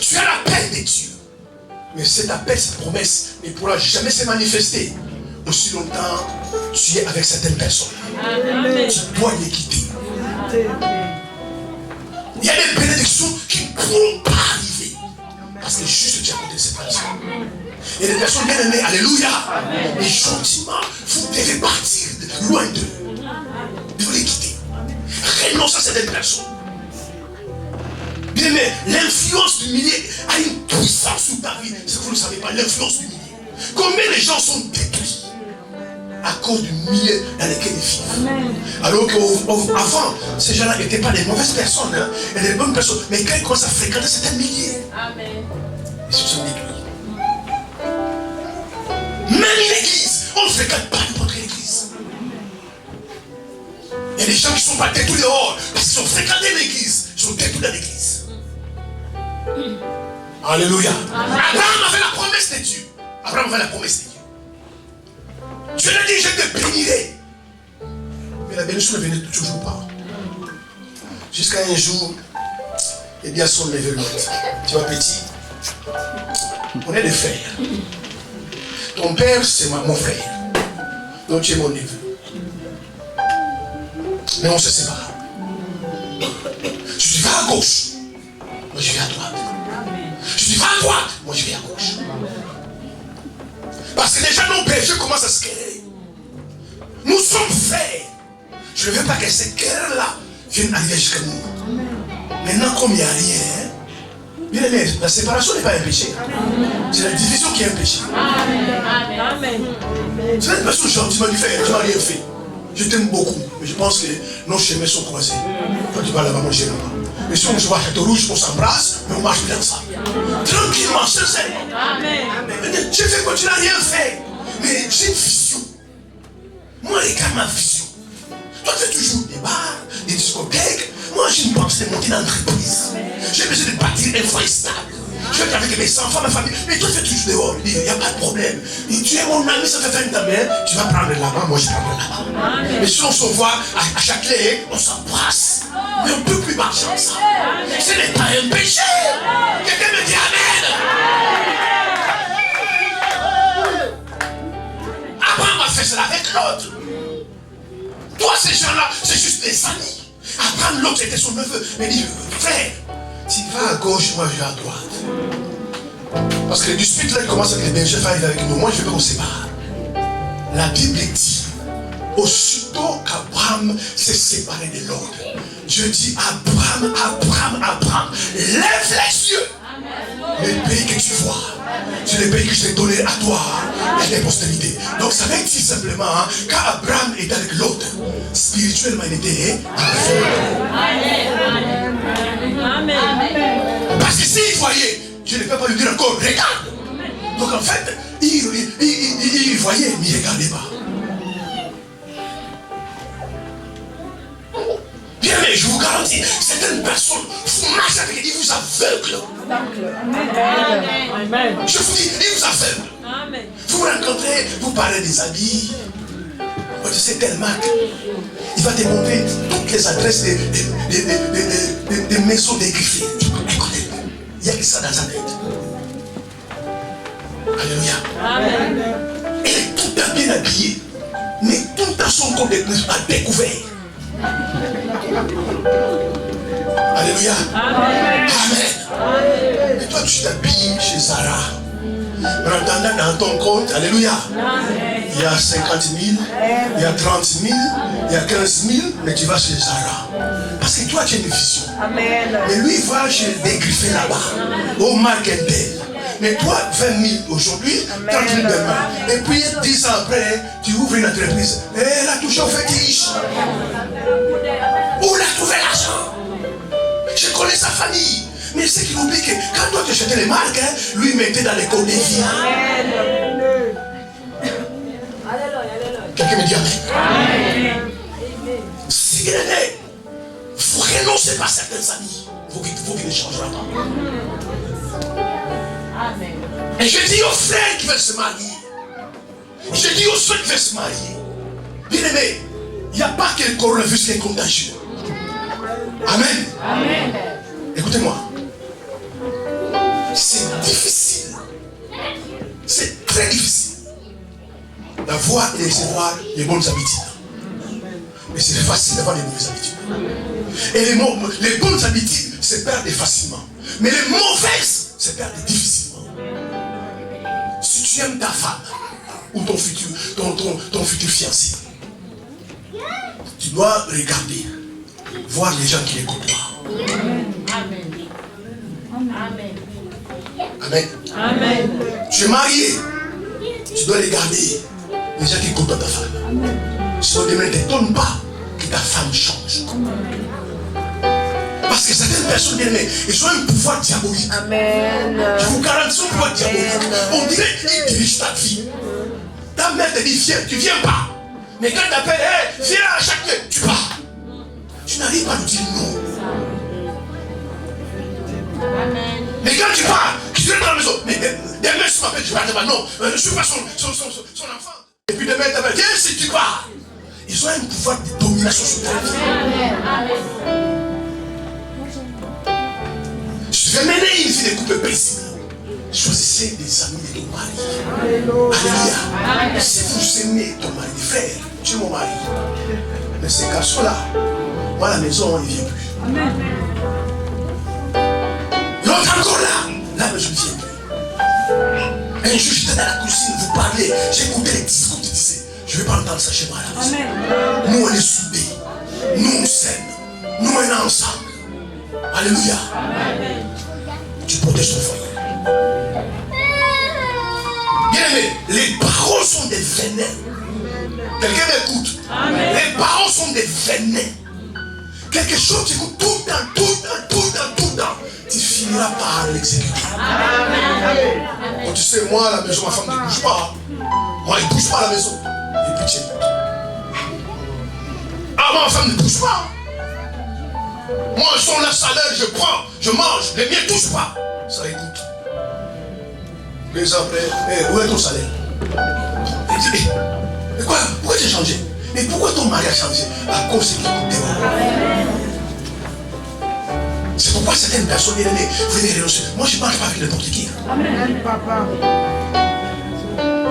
Tu as l'appel de Dieu. Mais cet appel, cette promesse ne pourra jamais se manifester aussi longtemps tu es avec certaines personnes. Amen. Tu dois les quitter. Il y a des bénédictions qui ne pourront pas arriver. Parce que juste tu as côté de cette personne. Il y a des personnes bien aimées, alléluia. Et gentiment, vous devez partir loin d'eux. certaines personnes. Bien, mais l'influence du millier a une puissance sur ta vie. C'est que vous ne savez pas, l'influence du millier. Combien de gens sont détruits à cause du milieu dans lequel ils vivent. Alors qu'avant, ces gens-là n'étaient pas des mauvaises personnes, hein, et des bonnes personnes. Mais quand ils commencent à fréquenter certains milliers, ils se sont détruits. Même l'église, on ne fréquente pas n'importe quelle église. Il y a des gens qui sont pas détruits dehors parce qu'ils ont fréquenté l'église, ils sont détruits dans l'église. Alléluia. Abraham avait la promesse de Dieu. Abraham avait la promesse de Dieu. Dieu l'a dit, je te bénirai. Mais la bénédiction ne venait toujours pas. Jusqu'à un jour, eh bien, son levé l'autre. Tu vois, petit, on est des frères. Ton père, c'est mon frère. Donc tu es mon neveu. Mais on se sépare. Tu vas à gauche, moi je vais à droite. Tu vas à droite, moi je vais à gauche. Parce que les gens n'ont péché, commencent à se querer. Nous sommes frères. Je ne veux pas que ces querelles-là viennent arriver jusqu'à nous. Maintenant, comme il n'y a rien, bien aimé, la séparation n'est pas un péché. C'est la division qui est un péché. Amen. C'est une personne gentiment qui fait, tu n'as rien fait. Je t'aime beaucoup, mais je pense que nos chemins sont croisés. Quand tu vas là-bas, moi je ne sais pas. Mais si on se voit à Château Rouge, on s'embrasse, mais on marche bien ensemble. Tranquillement, sincèrement. Je fais quoi, tu n'as rien fait. Mais j'ai une vision. Moi, regarde ma vision. Toi, tu fais toujours des bars, des discothèques. Moi, j'ai une pensée de monter dans l'entreprise. J'ai besoin de bâtir un foyer stable. Je vais avec mes enfants, ma famille. Mais toi, tu fais toujours dehors. Il n'y a pas de problème. Et tu es mon ami, ça fait 20 ans. Tu vas prendre là-bas, moi je prends là-bas. Mais si on se voit à Châtelet, on s'embrasse. Mais on ne peut plus marcher ensemble. Ce n'est pas un péché. Quelqu'un me dit Amen. Abraham a fait cela avec l'autre. Toi, ces gens-là, c'est juste des amis. Abraham, l'autre, c'était son neveu. Mais il dit, frère, tu vas à gauche, moi je vais à droite. Parce que les disputes là, ils commencent avec les bergers, avec nous. Moi, je veux qu'on se sépare. La Bible dit, aussitôt qu'Abraham s'est séparé de l'autre, Dieu dit, Abraham, lève les yeux. Les pays que tu vois, c'est les pays que je t'ai donné à toi et à tes postérités. Donc ça veut dire simplement, hein, quand Abraham était avec l'autre, spirituellement il était Amen. Parce que s'il voyait, je ne peux pas lui dire encore, regarde. Donc en fait, il voyait, mais il ne regardait pas. Bien, mais je vous garantis, certaines personnes, vous marchez avec eux, ils vous aveuglent. Amen. Je vous dis, ils vous aveuglent. Amen. Vous rencontrez, vous parlez des habits. Moi, je sais tel marque. Il va te montrer toutes les adresses des maisons dégriffées. Écoutez, il y a que ça dans sa tête. Alléluia. Amen. Elle est tout à bien habillée, mais tout à son corps à découvert. Alléluia. Amen. Amen. Et toi, tu t'habilles chez Zara. En attendant dans ton compte, alléluia. Il y a 50 000, il y a 30 000, il y a 15 000, mais tu vas chez Zara. Parce que toi, tu as une vision. Mais lui, il va chez dégriffé là-bas, au marketing. Mais toi, 20 000 aujourd'hui, 30 000 demain. Et puis, 10 ans après, tu ouvres une entreprise. Et elle a touché au fétiche. Où il a trouvé l'argent? Je connais sa famille. Mais c'est qu'il oublie que quand toi tu achetais les marques, hein, lui mettait dans les codes des vies. Quelqu'un me dit Amen. Si vous renoncez pas à certaines amies, vous qui ne changerez pas. Et je dis aux frères qui veulent se marier, je dis aux soeurs qui veulent se marier, bien aimé, il n'y a pas que le coronavirus qui est contagieux. Amen. Écoutez-moi. C'est difficile. C'est très difficile d'avoir et de recevoir les bonnes habitudes. Mais c'est facile d'avoir les mauvaises habitudes. Et les bonnes habitudes se perdent facilement. Mais les mauvaises se perdent difficilement. Si tu aimes ta femme ou ton futur fiancé, tu dois regarder voir les gens qui les côtoient. Amen. Amen. Amen. Tu es marié. Tu dois regarder les gens qui côtoient ta femme. Sinon, demain, ne t'étonne pas que ta femme change. Parce que certaines personnes, bien aimées, ils ont un pouvoir diabolique. Amen. Je vous garantis un pouvoir diabolique. On dirait qu'ils dirigent ta vie. Ta mère te dit viens, tu viens pas. Mais quand tu appelles, hey, viens à chaque fois, tu pars. Tu n'arrives pas à lui dire non. Amen. Mais quand tu pars, tu viens dans la maison. Mais demain, tu m'appelles, je vais pas. Non, je ne suis pas son enfant. Et puis demain, tu t'appelles, viens si tu pars. Ils ont un pouvoir de domination sur ta vie. Je vais mener une vie de couple paisible. Choisissez des amis de ton mari. Alléluia. Si vous aimez ton mari, frère, tu es mon mari. Mais ces garçons-là, moi à la maison, on ne vient plus. L'autre encore là, là, mais je ne viens plus. Un jour, j'étais dans la cuisine, vous parlez, j'écoutais les discours qui disaient, je ne vais pas entendre ça chez moi à la maison. Nous, on est soudés. Nous, on s'aime. Nous, on est ensemble. Alléluia. Tu protèges ton foyer. Bien aimé, les paroles sont des venins. Quelqu'un m'écoute. Les paroles sont des venins. Quelque chose que tu écoutes tout le temps, tu finiras par l'exécuter. Quand tu sais, moi à la maison, ma femme ne bouge pas. Moi, elle ne bouge pas à la maison. Et puis tu écoutes. Ah, moi, ma femme ne bouge pas. Moi, je sens la salaire, je prends, je mange, les miens ne touchent pas. Ça écoute. Les après, où est ton salaire? Il dit, mais quoi? Pourquoi tu as changé? Mais pourquoi ton mari a changé? À cause qu'il écoute tes paroles. C'est pourquoi certaines personnes viennent aimer. Vous venez renoncer. Moi, je ne marche pas avec n'importe qui. Amen, papa.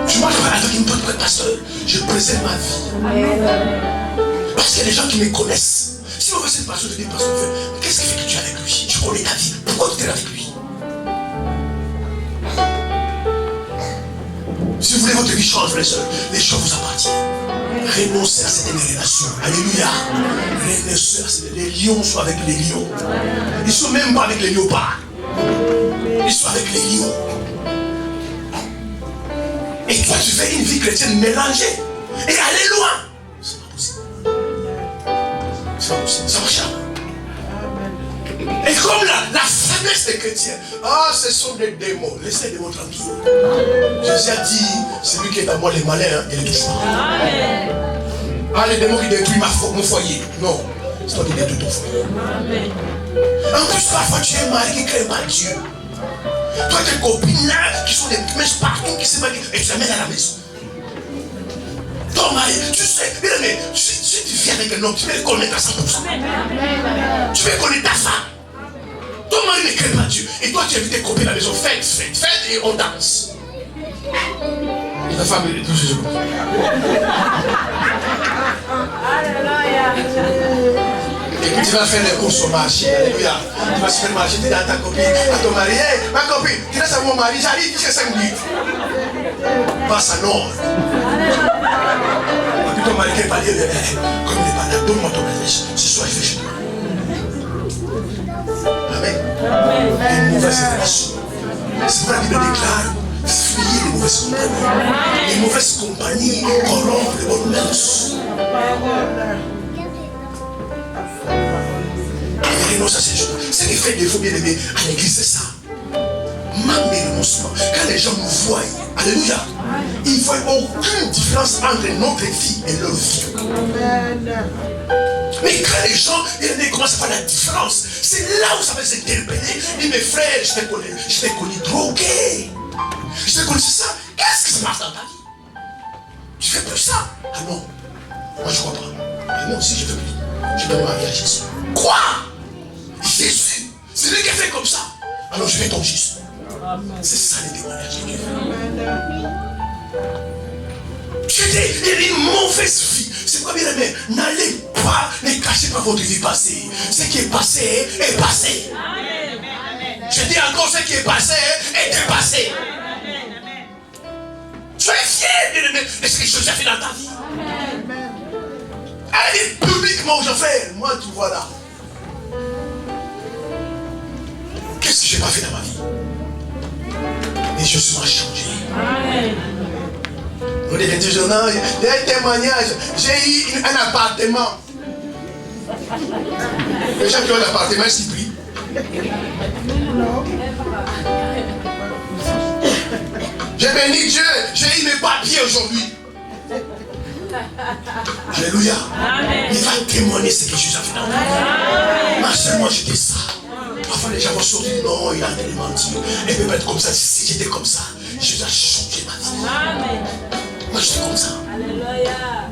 Je ne marche pas avec n'importe quel pasteur. Je préserve ma vie. Amen. Parce qu'il y a des gens qui me connaissent. Si on veut cette pasteur te dit, pasteur, qu'est-ce qui fait que tu es avec lui? Je connais ta vie. Pourquoi tu es avec lui? Si vous voulez votre vie change, frères et sœurs, les choses vous appartiennent. Renoncez à cette relation. Alléluia. Renoncez à cette... Les lions sont avec les lions. Ils ne sont même pas avec les léopards. Ils sont avec les lions. Et toi, tu fais une vie chrétienne mélangée. Et aller loin. C'est pas possible. C'est pas possible. Ça marche pas. Et comme la faiblesse des chrétiens, ce sont des démons. Laissez les démons tranquilles. Jésus a dit, celui qui est à moi les malins, il ne les touche pas. Amen. Les démons qui détruisent mon foyer. Non, c'est toi qui détruis ton foyer. Amen. En plus, parfois tu es marié qui ne craint pas Dieu. Toi, tes copines là, qui sont des mèches partout, qui se marient, et tu les mets à la maison. Ton mari, tu sais, mais si tu viens avec un homme, tu peux le connaître à 100%. Amen. Tu peux connaître ta femme. Ton mari ne craint pas Dieu. Et toi, tu invites tes copines à la maison. Faites et on danse. Et ta femme, elle est toujours. Et puis tu vas faire les courses au marché. Alléluia. Tu vas faire le marché, tu dis à ta copine, à ton mari, hey, ma copine, tu laisses à mon mari, j'arrive jusqu'à 5 minutes. Passe à l'ordre. Et puis ton mari qui est pas lié, comme il n'est pas là, donne-moi ton message. Ce soir, je vais chez toi. Amen. Une mauvaise relation. C'est pourquoi la Bible déclare, fuyez les mauvaises compagnies. Les mauvaises compagnies corrompent les bonnes mœurs. Ce qui fait des faux bien-aimés à l'église, c'est ça. Manque de renoncement. Quand les gens nous voient, alléluia, ils ne voient aucune différence entre notre vie et leur vie. Mais quand les gens commencent à faire la différence, c'est là où ça va s'interpeller. Dis, mes frères, je t'ai connu drogué. Je t'ai connu ça. Qu'est-ce qui se passe dans ta vie? Tu fais plus ça? Ah non, moi je crois pas. Mais moi aussi je fais plus. Je donne ma vie à Jésus. Quoi? Jésus, c'est lui qui a fait comme ça. Alors je vais ton Jésus. C'est ça les témoignages de Dieu. Tu as une mauvaise vie. C'est quoi bien aimé? N'allez pas, ne cachez pas votre vie passée. Ce qui est passé est passé. Je dis encore, ce qui est passé est passé. Soyez fiers de ce que Jésus a fait dans ta vie. Allez publiquement vêtements aux enfers. Moi, tu vois là. Qu'est-ce que je n'ai pas fait dans ma vie? Et je suis changé. Amen. On dit toujours, non, il y a un témoignage. J'ai eu un appartement. Les gens qui ont l'appartement, ils s'y prient. J'ai béni Dieu, j'ai eu mes papiers aujourd'hui. Alléluia. Amen. Il va témoigner ce que Jésus a fait dans ma vie. Moi seulement j'étais ça. Parfois les gens vont sortir, non, il a menti. Il peut pas être comme ça. Si j'étais comme ça, Jésus a changé ma vie. Amen. Moi j'étais comme ça. Alléluia.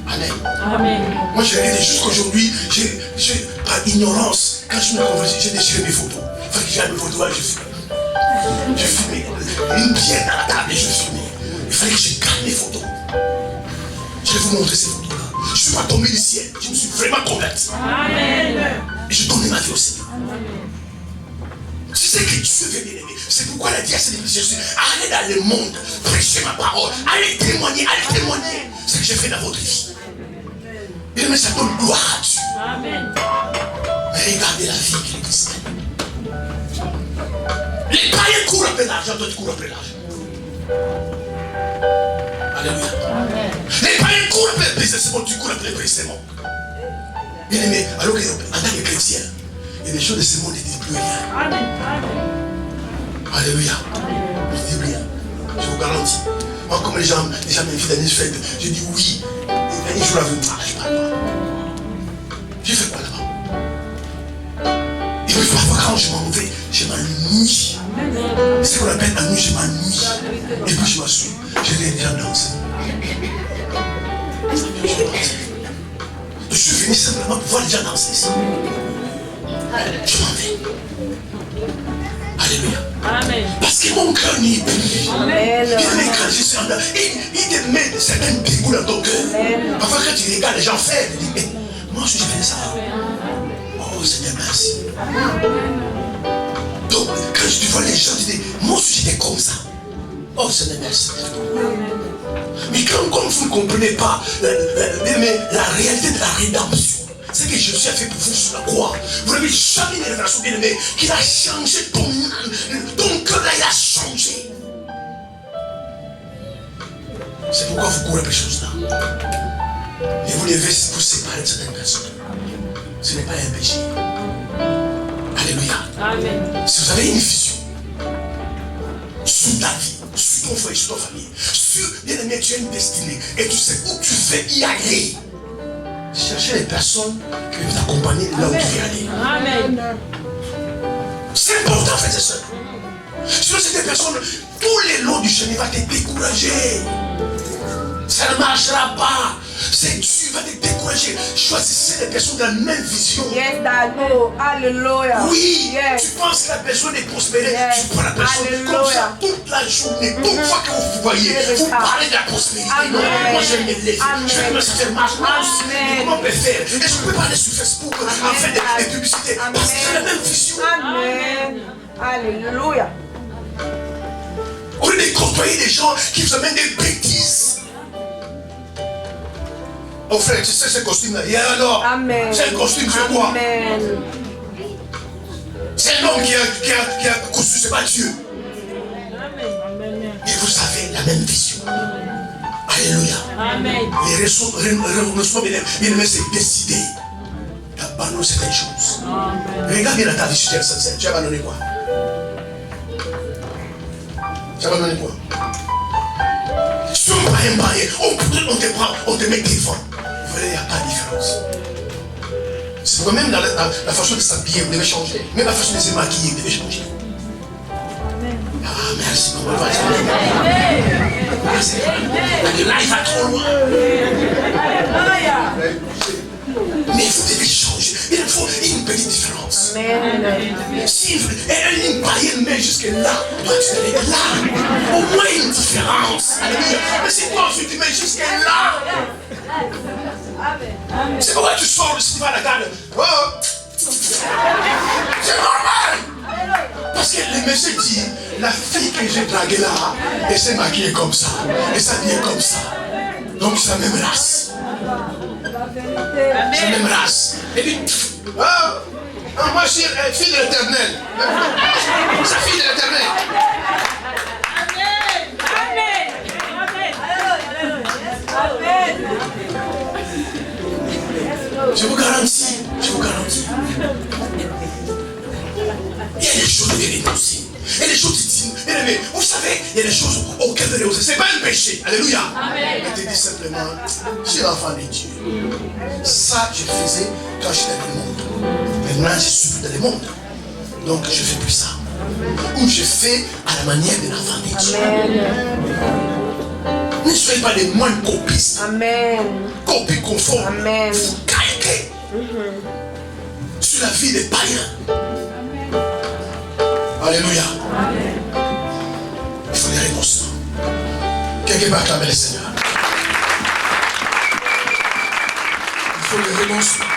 Amen. Amen. Moi je l'ai dit jusqu'aujourd'hui, par ignorance, quand je me convertis, j'ai déchiré mes photos. Il fallait que j'aille mes photos, je fumais. Je fumais. Une bière dans la table et je fumais. Il fallait que je garde mes photos. Je vais vous montrer ces photos-là. Je ne suis pas tombé du ciel. Je me suis vraiment converti. Amen. Et je donne ma vie au Seigneur. Tu sais que Dieu veut bien aimer. C'est pourquoi la diacre de Jésus, allez dans le monde, prêchez ma parole, allez témoigner, allez témoigner. C'est ce que j'ai fait dans votre vie. Bien aimé, ça donne gloire à Dieu. Amen. Mais regardez la vie qu'il est. Les païens courent après l'argent, toi tu cours après l'argent. Alléluia. Amen. Les païens courent après le précédent, tu cours après le précédent. Bien aimé, alors qu'en tant que chrétien, il y a des choses de ce monde qui ne disent plus rien. Amen. Alléluia. Je dis rien. Je vous garantis. Moi, comme les gens m'invitent dans une fête, je dis oui. Et un jour avec moi, je ne parle pas. J'ai fait quoi là-bas? Et puis parfois quand je m'en vais, je m'ennuie. C'est ce qu'on appelle la nuit, je m'ennuie. Et puis je m'assois. Je vais les gens danser. Je suis venu simplement pour voir les gens danser ici. Je m'en vais. Alléluia. Amen. Parce que mon cœur n'y est plus. Amen. Il te met certains dégoûts dans ton cœur. Parfois quand tu regardes les gens faire, tu dis, moi aussi je fais ça. Oh Seigneur, merci. Donc quand tu vois les gens, tu dis, moi aussi j'étais comme ça. Oh Seigneur, merci. Mais comme vous ne comprenez pas la réalité de la rédemption, c'est que Jésus a fait pour vous sur la croix. Vous n'avez jamais une révélation bien aimée qu'il a changé ton cœur là, il a changé. C'est pourquoi vous courez après ces choses-là. Et vous devez vous séparer de certaines personnes. Ce n'est pas un péché. Alléluia. Amen. Si vous avez une vision sur ta vie, sur ton frère, sur ta famille, sur bien aimé, tu as une destinée et tu sais où tu veux y aller. Cherchez les personnes qui vont t'accompagner là où tu veux aller. Amen. C'est important, frères et sœurs. Sinon, c'est des personnes, tous les lots du chemin vont te décourager. Ça ne marchera pas. C'est tu vas te décourager. Choisissez les personnes de la même vision. Yes, Dado. Alléluia. Oui, Yes. tu penses que la personne est prospérée. Yes. Tu prends la personne Alléluia. comme ça toute la journée. Toute fois que vous voyez, vous parlez de la prospérité. Amen. Non, moi je vais me lever. Amen. Je vais me faire marche. Amen. Comment on peut faire? Et je ne peux pas aller sur Facebook en faire des publicités. Parce que j'ai la même vision. Amen. Alléluia. Au lieu de côtoyer des gens qui vous amènent des bêtises. Oh frère, tu sais ce costume-là? Et alors? Amen. C'est un costume, c'est quoi? Amen. C'est un homme qui a conçu, c'est pas Dieu. Amen. Et vous avez la même vision. Alléluia. Amen. Les renoncements, bien aimé, c'est décider d'abandonner certaines choses. Regarde bien dans ta vie, si tu es sincère. Tu as abandonné quoi? Tu as abandonné quoi? Si on prend un barrière, on te prend, on te met devant. Vous voyez, il n'y a pas de différence. C'est pourquoi même dans la façon de s'habiller, vous devez changer. Même la façon de se maquiller, vous devez changer. Ah, merci. Merci. Là, il va trop loin. Mais vous devez changer. Il faut une petite différence. Si une païenne met jusque là, toi tu devais être là. Au moins une différence. Alléluia. Mais si toi ensuite tu mets jusque là, c'est pourquoi tu sors si tu vas à la garde. Oh. C'est normal. Parce que le monsieur dit, la fille que j'ai draguée là, elle s'est maquillée comme ça, elle s'habillait comme ça. Donc c'est la même race. C'est la même race. Et dit, moi je suis fille de l'Éternel. Sa fille de l'Éternel. Je vous garantis. Il y a des choses à renoncer. Il y a des choses qui mais vous savez, il y a des choses auxquelles vous renoncer. Ce n'est pas un péché. Alléluia. Amen. Je te dis simplement, je suis l'enfant de Dieu. Ça, je le faisais quand j'étais dans le monde. Maintenant, je suis plus dans le monde. Donc, je ne fais plus ça. Ou je fais à la manière de l'enfant de Dieu. Amen. Ne soyez pas les moins copistes. Amen. Copies conformes. Amen. Vous calquez sur la vie des païens. Alléluia. Amen. Il faut des renoncements. Quelqu'un va acclamer le Seigneur. Il faut des renoncements.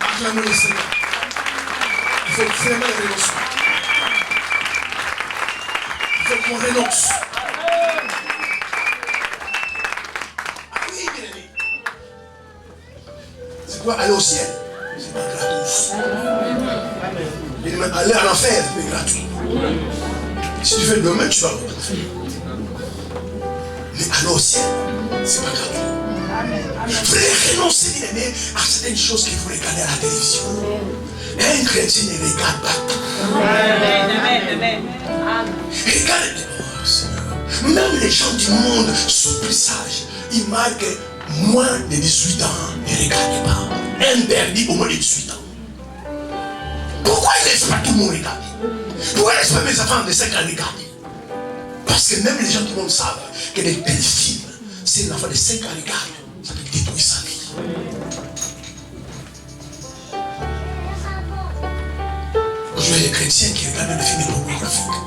Acclamez le Seigneur. Il faut vraiment des renoncements. Il faut qu'on renonce. Ah oui, bien aimé. C'est quoi aller au ciel? C'est pas gratos. Aller à l'enfer, c'est gratuit. Si tu fais demain, tu vas au enfer. Mais aller au ciel, c'est pas gratuit. Vous voulez renoncer, bien aimé, à certaines choses que vous regardez à la télévision. Un chrétien ne regarde pas tout. Regardez, oh Seigneur. Même les gens du monde sont plus sages. Ils marquent moins de 18 ans. Ne regardez pas. Interdit au moins de 18 ans. Pourquoi ils ne laissent pas tout le monde regarder? Pourquoi ils ne laissent pas mes enfants de 5 ans regarder? Parce que même les gens du monde savent que les tels films, si un enfant de 5 ans regarde, ça peut détruire sa vie. Aujourd'hui, il y a des chrétiens qui regardent des films pornographiques.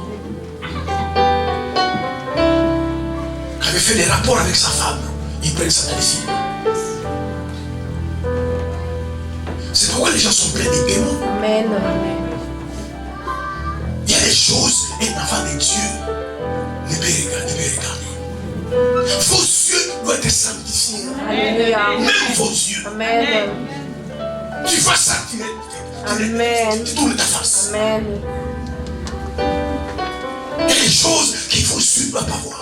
Qui avaient fait des rapports avec sa femme, ils prennent ça dans les films. C'est pourquoi les gens sont pleins de démons. Amen. Il y a des choses, un enfant de Dieu ne peut regarder. Vos yeux doivent être sanctifiés. Amen. Même vos yeux. Amen. Tu vas sentir. Amen. Tu tournes ta face. Amen. Il y a des choses qu'il faut suivre, ne doit pas voir.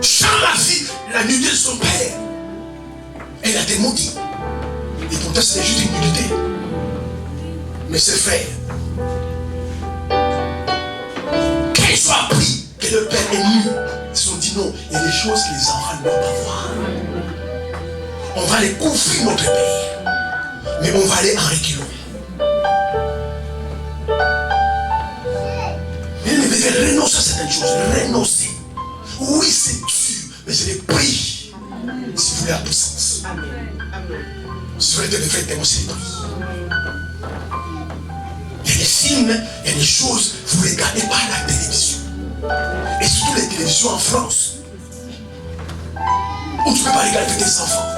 Jean l'a vu la nudité de son père. Elle a été maudite. Et pourtant c'était juste une nudité. Mais ses frères, qu'ils soient appris que le père est nu, ils se sont dit non, il y a des choses que les enfants ne doivent pas voir. On va les couvrir notre père, mais on va aller en reculant. Il devait renoncer à certaines choses, renoncer. Oui, c'est dur, mais c'est le prix. Si vous voulez la puissance. Si vous voulez être de vrais témoins, c'est le prix. Il y a des films, il y a des choses, vous ne regardez pas à la télévision. Et surtout les télévisions en France. Où tu ne peux pas regarder tes enfants.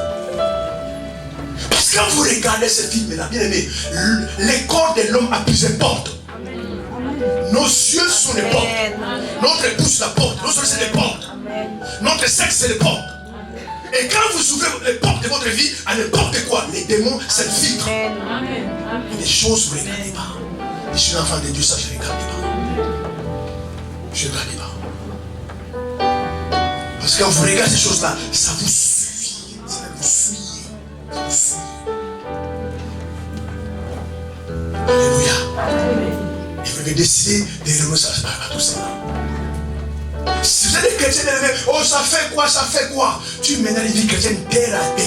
Parce que quand vous regardez ces films-là, bien aimé, les corps de l'homme a plusieurs portes. Nos yeux sont les portes. Notre bouche c'est la porte. Nos yeux c'est les portes. Notre sexe c'est les portes. Et quand vous ouvrez les portes de votre vie à n'importe quoi, les démons s'infiltrent. Et des choses vous ne regardez pas. Je suis l'enfant de Dieu, ça je ne regarde pas. Je ne regarde pas. Parce que quand vous regardez ces choses-là, ça vous suit. Ça vous suit. Ça vous suit. Alléluia. Il faut décider de renoncer à tout ça. Si vous êtes des chrétiens, oh ça fait quoi, ça fait quoi? Tu mènes la vie chrétienne terre à terre.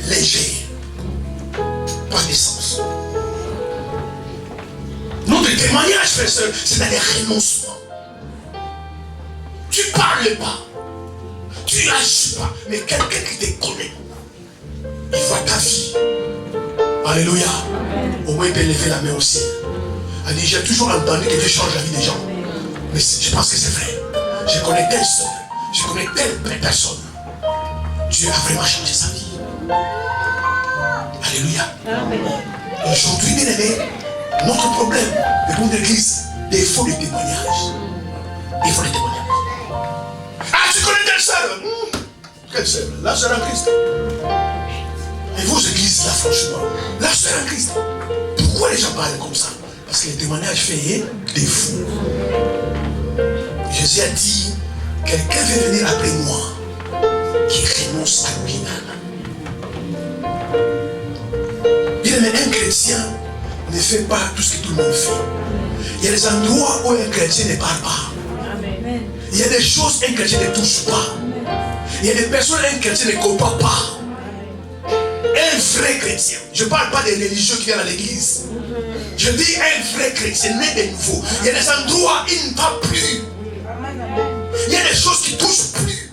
Léger. Pas d'essence. Notre témoignage, frère et soeur, c'est dans les renoncements. Tu parles pas. Tu n'agis pas. Mais quelqu'un qui te connaît, il voit ta vie. Alléluia. Au moins il peut lever la main au ciel. Elle dit, j'ai toujours entendu que Dieu change la vie des gens. Mais je pense que c'est vrai. Je connais telle soeur, je connais telle personne. Dieu a vraiment changé sa vie. Alléluia. Aujourd'hui, bien aimé, notre problème de l'église, défaut de témoignage. Il faut des témoignages. Ah, tu connais telle sœur? Quelle sœur? La sœur en Christ. Et vos églises là, franchement, la sœur en Christ. Pourquoi les gens parlent comme ça? Parce que les témoignages fait des fous. Jésus a dit, quelqu'un veut venir après moi qui renonce à l'original. Bien aimé, un chrétien ne fait pas tout ce que tout le monde fait. Il y a des endroits où un chrétien ne parle pas. Il y a des choses qu'un chrétien ne touche pas. Il y a des personnes qu'un chrétien ne comprend pas. Un vrai chrétien. Je ne parle pas des religieux qui viennent à l'église. Je dis un vrai chrétien, né de nouveau. Il y a des endroits où il ne va plus. Il y a des choses qui ne touchent plus.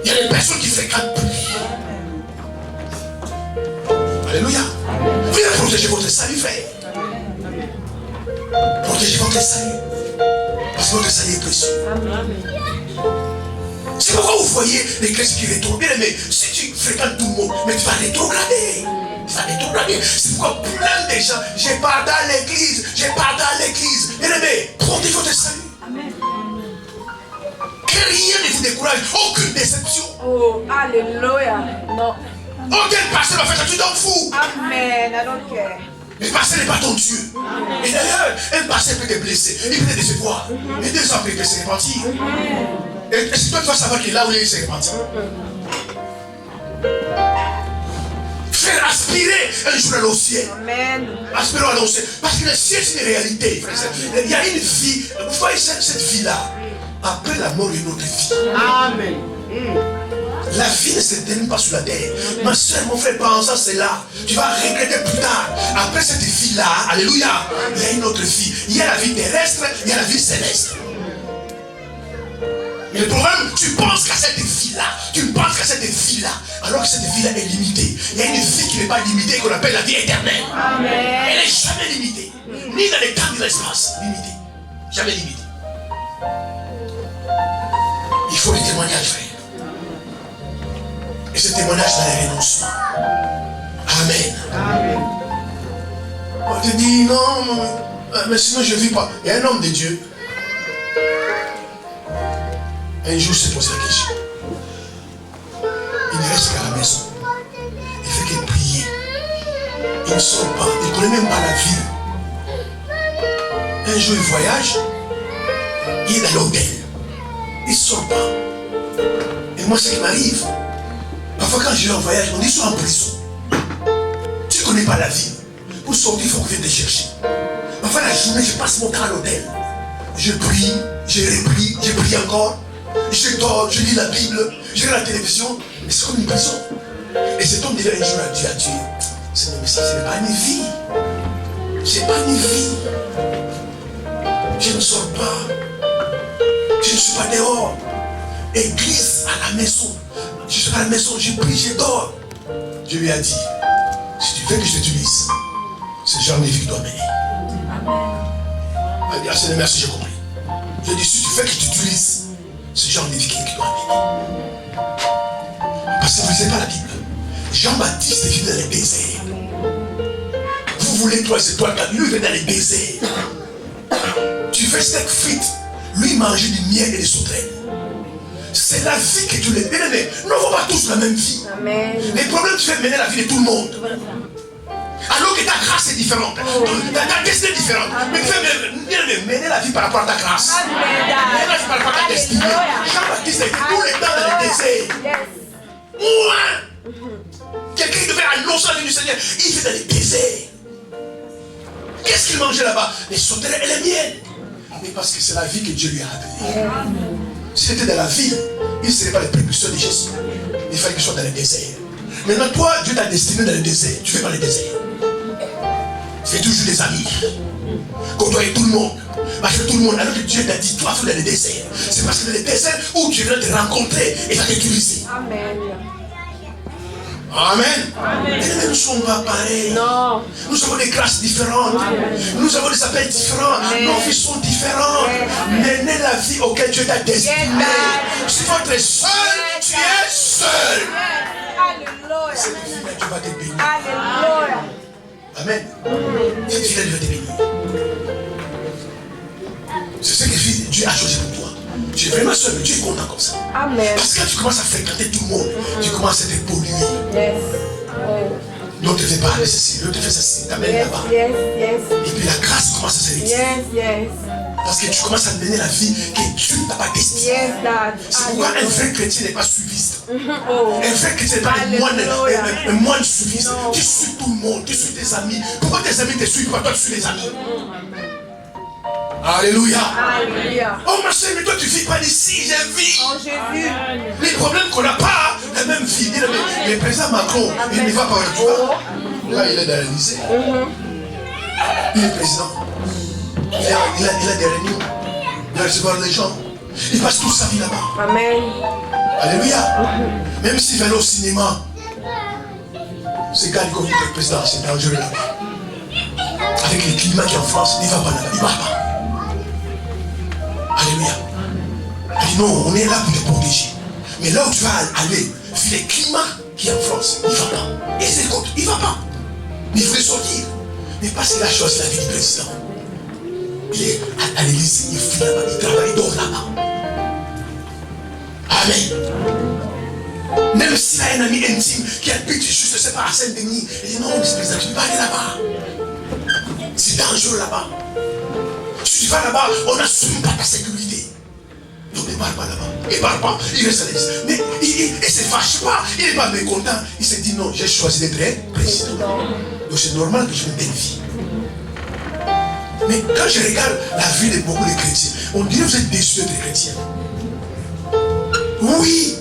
Il y a des personnes qui ne fréquentent plus. Alléluia. Venez protéger votre salut, frère. Protégez votre salut. Parce que votre salut est précieux. C'est pourquoi vous voyez les chrétiens qui retournent. Bien aimé, si tu fréquentes tout le monde, mais tu vas rétrograder. Tu vas rétrograder. C'est pourquoi plein de gens, je pars dans l'église, je pars dans l'église. Bien aimé, protégez votre salut. Que rien ne vous décourage, aucune déception. Oh, alléluia. Non. Aucun pasteur va faire ça, tu t'en fous. Amen. I don't care. Le pasteur n'est pas ton Dieu. Et d'ailleurs, un pasteur peut te blesser, il peut te décevoir. Et 2 ans après, il peut se repentir. Et si toi tu vas savoir qu'il est là où il s'est repenti. Faire aspirer un jour à au ciel. Amen. Aspirons à au ciel. Parce que le ciel c'est une réalité, frère. Il y a une vie. Vous voyez cette vie-là. Après la mort, il y a une autre vie. Amen. La vie ne se termine pas sur la terre. Ma soeur, mon frère, pense à cela. Tu vas regretter plus tard. Après cette vie-là, alléluia, il y a une autre vie. Il y a la vie terrestre, il y a la vie céleste. Mais le problème, tu penses qu'à cette vie-là, tu penses qu'à cette vie-là, alors que cette vie-là est limitée. Il y a une vie qui n'est pas limitée, qu'on appelle la vie éternelle. Amen. Elle n'est jamais limitée. Ni dans les temps ni dans l'espace. Limitée. Jamais limitée. Il faut des témoignages, frère. Et ce témoignage, c'est le renoncement. Amen. Amen. On te dit, non, mais sinon je ne vis pas. Il y a un homme de Dieu. Un jour, il s'est posé la question. Il ne reste qu'à la maison. Il fait que prier. Il ne sort pas. Il ne connaît même pas la ville. Un jour, il voyage. Il est dans l'hôtel. Il ne sort pas. Et moi, ce qui m'arrive, parfois quand je vais en voyage, on est soit en prison. Tu ne connais pas la ville. Pour sortir, il faut qu'on vienne te chercher. Parfois la journée, je passe mon temps à l'hôtel. Je prie, je reprie, je prie encore. Je dors, je lis la Bible, je regarde la télévision. Mais c'est comme une prison. Et cet homme dit un jour à Dieu, Seigneur, mais ça, ce n'est pas une vie. C'est pas une vie. Je ne sors pas. Je ne suis pas dehors. Église à la maison. Je suis à la maison, je prie, je dors. Dieu lui a dit, si tu veux que je t'utilise, c'est le genre de vie que tu dois mener. Elle dit, ah Seigneur, merci, j'ai compris. Je dis, si tu veux que je t'utilise, c'est le genre de vie que tu dois mener. Parce que vous ne lisez pas la Bible. Jean-Baptiste vit dans les déserts. Vous voulez 3 étoiles, lui il est dans les déserts. Tu fais steak frites, lui mangeait du miel et des sauterelles. C'est la vie que tu les donnes. Nous n'avons pas tous la même vie. Amen. Les problèmes, tu fais mener la vie de tout le monde. Alors que ta grâce est différente. Ta destinée est différente. Mais tu fais mener la vie par rapport à ta grâce. Mener la vie par rapport à ta destinée. Jean-Baptiste a été tout le temps dans le désert. Moi, quelqu'un qui devait annoncer la vie du Seigneur, il fait dans les déserts. Qu'est-ce qu'il mangeait là-bas? Les sauterelles et les miels. Mais parce que c'est la vie que Dieu lui a appelée. S'il était dans la ville, il ne serait pas le précurseur de Jésus. Il fallait qu'il soit dans le désert. Maintenant, toi, Dieu t'a destiné dans le désert. Tu fais pas le désert. Tu fais toujours des amis. Côtoyer tout le monde. Parce que tout le monde, alors que Dieu t'a dit, toi, il faut dans le désert. C'est parce que dans le désert où Dieu vient te rencontrer et va t'utiliser. Amen. Amen. Mais nous ne sommes pas pareils. Non. Nous avons des grâces différentes. Amen. Nous avons des appels différents. Amen. Nos vies sont différentes. Menez la vie auquel Dieu t'a destiné. Si tu es seul, tu es seul. Alléluia. Cette vie-là, Dieu va te bénir. Alléluia. Amen. Cette vie-là, Dieu va te bénir. C'est ce vraiment sûr, Dieu est content comme ça. Amen. Parce que quand tu commences à fréquenter tout le monde, tu commences à te polluer. Yes. L'autre te fait parler ceci, l'autre te fait ceci, t'amènes Yes, là-bas. yes, yes. Et puis la grâce commence à se retirer. Yes, yes. Parce que tu commences à mener la vie que Dieu ne t'a pas destinée. Yes, Dad. C'est pourquoi un vrai chrétien n'est pas suiviste. Oh. Un vrai chrétien n'est pas Alléluia. un moine suiviste. Non. Tu suis tout le monde, tu suis tes amis. Pourquoi tes amis te suivent? Pourquoi toi tu suis les amis? Alléluia. Alléluia. Oh ma soeur, mais toi tu ne vis pas d'ici, j'ai vie. Oh Jésus. Les problèmes qu'on n'a pas, la même vie. Le président Macron, il ne va pas tu vois. Là, il est dans le lycée. Il est président. Il a des réunions. Il va recevoir les gens. Il passe toute sa vie là-bas. Amen. Alléluia. Même s'il va aller au cinéma, c'est quand il convient le président, c'est dangereux là-bas. Avec le climat qui est en France, il ne va pas là-bas. Il ne va pas. Alléluia. Il dit non, on est là pour te protéger. Mais là où tu vas aller, vu le climat qui est en France, il ne va pas. Et c'est écoute, il ne va pas. Mais il voulait sortir. Mais parce que la chose, c'est la vie du président. Il est à l'église, il vit là-bas, il travaille, il dort là-bas. Amen. Même s'il a un ami intime qui habite juste, je sais pas, à Saint-Denis, il dit non, monsieur le président, tu ne peux pas aller là-bas. C'est dangereux là-bas. Si tu vas là-bas, on n'assume pas ta sécurité. Donc ne parle pas là-bas. Il ne parle pas, il reste à l'église. Mais il ne se fâche pas, il n'est pas mécontent. Il se dit non, j'ai choisi d'être président. Donc c'est normal que je me défie. Mais quand je regarde la vie de beaucoup de chrétiens, on dirait que vous êtes déçus d'être chrétiens. Oui.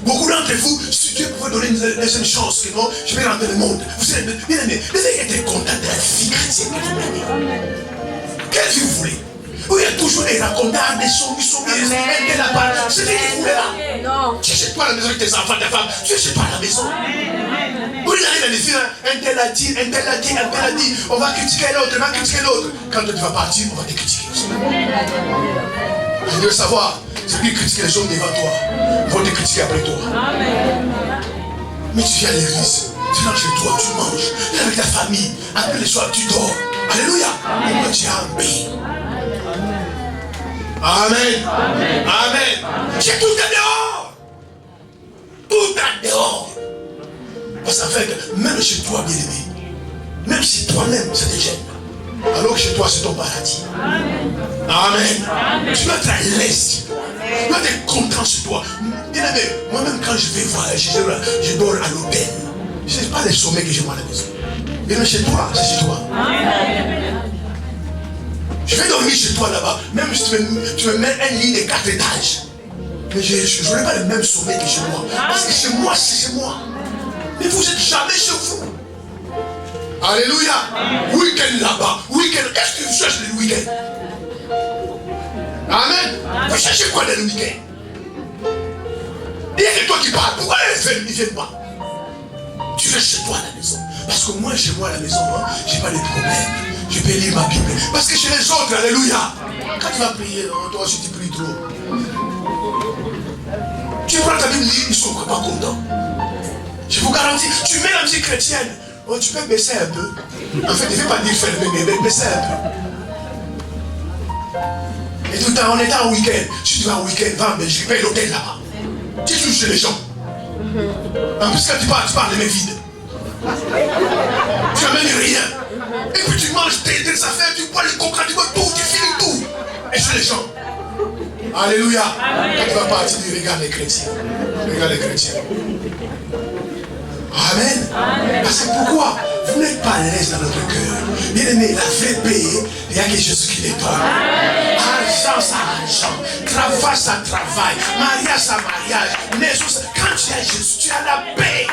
Beaucoup d'entre vous, si Dieu pouvait donner une deuxième chance, que non, je vais rentrer le monde. Vous êtes bien aimés, vous devez être content de la vie chrétienne que vous menez. Quelle vie vous voulez? Oui, il y a toujours des racontars, des sons, des là-bas. C'est ce que vous voulez là. Non. Tu n'achètes pas à la maison avec tes enfants, ta femme. Tu n'achètes pas à la maison. Vous arrivez à les filles, un tel a dit, un tel a dit, un tel a dit. On va critiquer l'autre, on va critiquer l'autre. Quand tu vas partir, on va te critiquer aussi. Je veux savoir, c'est qui critique les gens devant toi. Ils vont te critiquer après toi. Mais tu viens à l'église, tu rentres chez toi, tu manges, tu es avec ta famille. Après le soir, tu dors. Alléluia. Et moi, tu es en paix. Amen. Amen. Amen. J'ai tout à dehors. Tout à dehors. Parce qu'en fait, même chez toi, bien aimé, même si toi-même, ça te gêne, alors que chez toi, c'est ton paradis. Amen. Amen. Amen. Tu dois être à l'aise. Tu dois être content chez toi. Bien aimé, moi-même, quand je vais voyager, je dors à l'hôtel. Ce n'est pas les sommets que je vois à la maison. Et même chez toi, c'est chez toi. Amen. Je vais dormir chez toi là-bas. Même si tu me mets un lit de 4 étages. Mais je n'aurai pas le même sommeil que chez moi. Parce que chez moi, c'est chez moi. Mais vous n'êtes jamais chez vous. Alléluia. Week-end là-bas. Week-end. Qu'est-ce que tu cherches le week-end? Amen. Vous cherchez quoi le week-end? Il y a que toi qui parles. Pourquoi ils ne viennent pas? Tu restes chez toi à la maison. Parce que moi, chez moi à la maison, je n'ai pas de problème. Je peux lire ma Bible. Parce que chez les autres, alléluia. Quand tu vas prier, toi aussi tu pries trop. Tu prends ta Bible, ils ne sont pas contents. Je vous garantis, tu mets la musique chrétienne. Oh, tu peux baisser un peu. En fait, il ne faut pas dire fermer, mais baisser un peu. Et tout le temps, on est en week-end. Si tu vas en week-end, va en Belgique, paye l'hôtel là-bas. Tu touches chez les gens. En plus, quand tu parles les mains vides. Tu n'amènes rien. Et puis tu manges tes affaires, tu bois les coca, tu bois tout, tu finis tout. Et chez les gens. Alléluia. Quand tu vas partir, tu regardes les chrétiens. Regarde les chrétiens. Amen. Parce que pourquoi? Vous n'êtes pas à l'aise dans notre cœur. Bien aimé, la vraie paix, il n'y a que Jésus qui les donne. Argent, ça argent. Travail, ça travail. Mariage, ça mariage. Quand tu as Jésus, tu as la paix.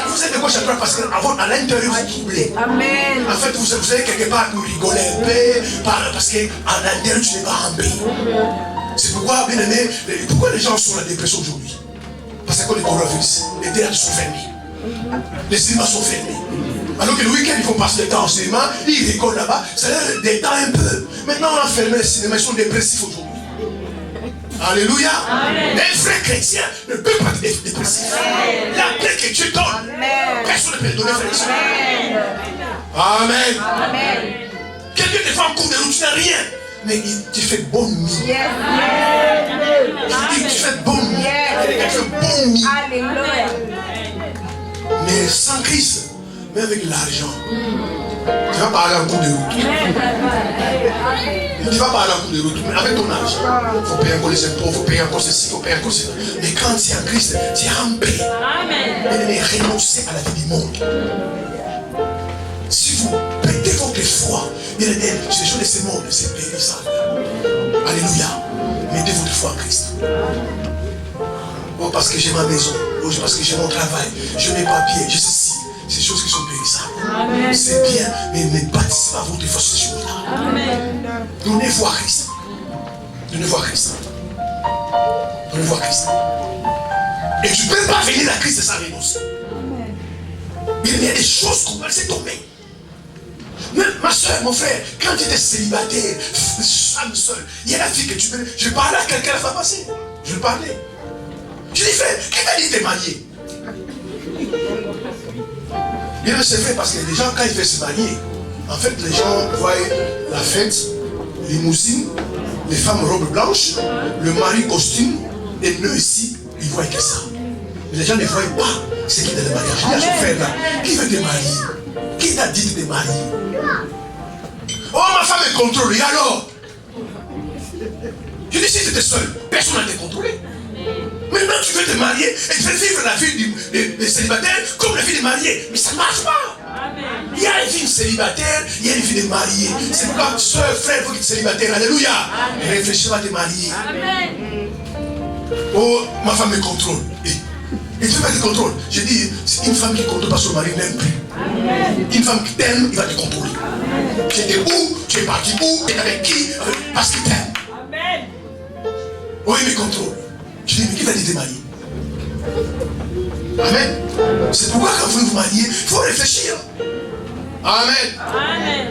Vous êtes de gauche à droite parce qu'à l'intérieur, vous troublez. Amen. En fait, vous allez quelque part pour rigoler un peu. Parce qu'à l'intérieur, tu n'es pas en paix. C'est pourquoi, bien aimé, pourquoi les gens sont en dépression aujourd'hui? Parce que les coronavirus, les théâtres sont fermés. Les cinémas sont fermés. Alors que le week-end, ils font passer le temps au cinéma, ils rigolent là-bas, ça leur détend un peu. Maintenant, on a fermé les cinémas, ils sont dépressifs aujourd'hui. Alléluia. Amen. Un vrai chrétien ne peut pas être dépressif. La paix que Dieu donne, personne ne peut le donner, frère. Amen. Amen. Quelqu'un te fait en cours de route, tu n'as rien. mais tu fais bonne mine. Yes. Je dis, tu fais bonne mine. Yes. Tu fais bonne mine. Alléluia. Mais sans Christ, mais avec l'argent, tu vas parler en cours de route. Tu vas parler en cours de route, mais avec ton argent. Il faut payer encore les impôts, il faut payer encore ceci, il faut payer encore cela. Mais quand tu es en Christ, tu es en paix. Et renoncer à la vie du monde. Si vous perdez votre foi, bien aimé, ces choses de ce monde, c'est périssable. Alléluia. Mettez votre foi en Christ. Oh, parce que j'ai ma maison, oh, parce que j'ai mon travail, j'ai mes papiers, j'ai ceci. Ces choses qui sont périssables. C'est bien, mais ne bâtissez pas votre foi sur ces choses-là. Donnez foi à Christ. Donnez foi à Christ. Donnez foi à Christ. Et tu ne peux pas venir à Christ sans renoncer. Il y a des choses qu'on va laisser tomber. Même ma soeur, mon frère, quand tu étais célibataire, femme seule, il y a la fille que tu veux. Je parlais à quelqu'un la fois passée. Je lui parlais. Je lui dis, frère, qui t'a dit de te marier? Bien, c'est vrai parce que les gens, quand ils veulent se marier, en fait, les gens voient la fête, limousine, les femmes robes blanches, le mari costume, et nous ici, ils voient que ça. Mais les gens ne voient pas ce qui est dans le mariage. Il y a son frère là, qui veut te marier? Qui t'a dit de te marier? Oh, ma femme est contrôlée, alors? Je dis, si tu étais seul, personne n'a été contrôlé. Maintenant, tu veux te marier et tu veux vivre la vie des célibataires comme la vie des mariés. Mais ça ne marche pas. Il y a une vie célibataire, il y a une vie de mariés. C'est pourquoi, soeur, frère, il faut que tu sois célibataire. Alléluia. Et réfléchis à te marier. Oh, ma femme me contrôle. Et tu veux pas te contrôle. Je dis, c'est une femme qui ne contrôle pas son mari, n'aime plus. Une femme qui t'aime, il va te contrôler. Tu étais où? Tu es parti où? Tu es avec qui? Parce qu'il t'aime. Oh, il me contrôle. Je dis, mais qui t'a dit de te marier? Amen. C'est pourquoi quand vous vous mariez, il faut réfléchir. Amen. Amen.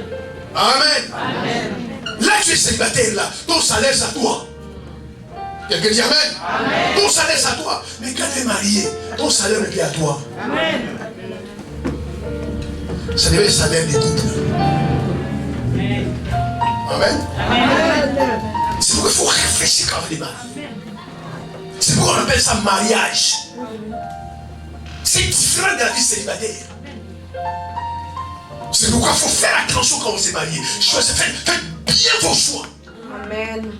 Amen. Amen. Là, tu es célibataire, là. Ton salaire, c'est à toi. Quelqu'un dit Amen. Amen. Ton salaire, c'est à toi. Mais quand tu es marié, ton salaire n'est plus à toi. Amen. Ça devient le salaire des couples. Amen. Amen. C'est pourquoi il faut réfléchir quand on est marié. C'est pourquoi on appelle ça mariage. C'est différent de la vie célibataire. C'est pourquoi il faut faire attention quand on s'est marié. Faites bien vos choix. Amen.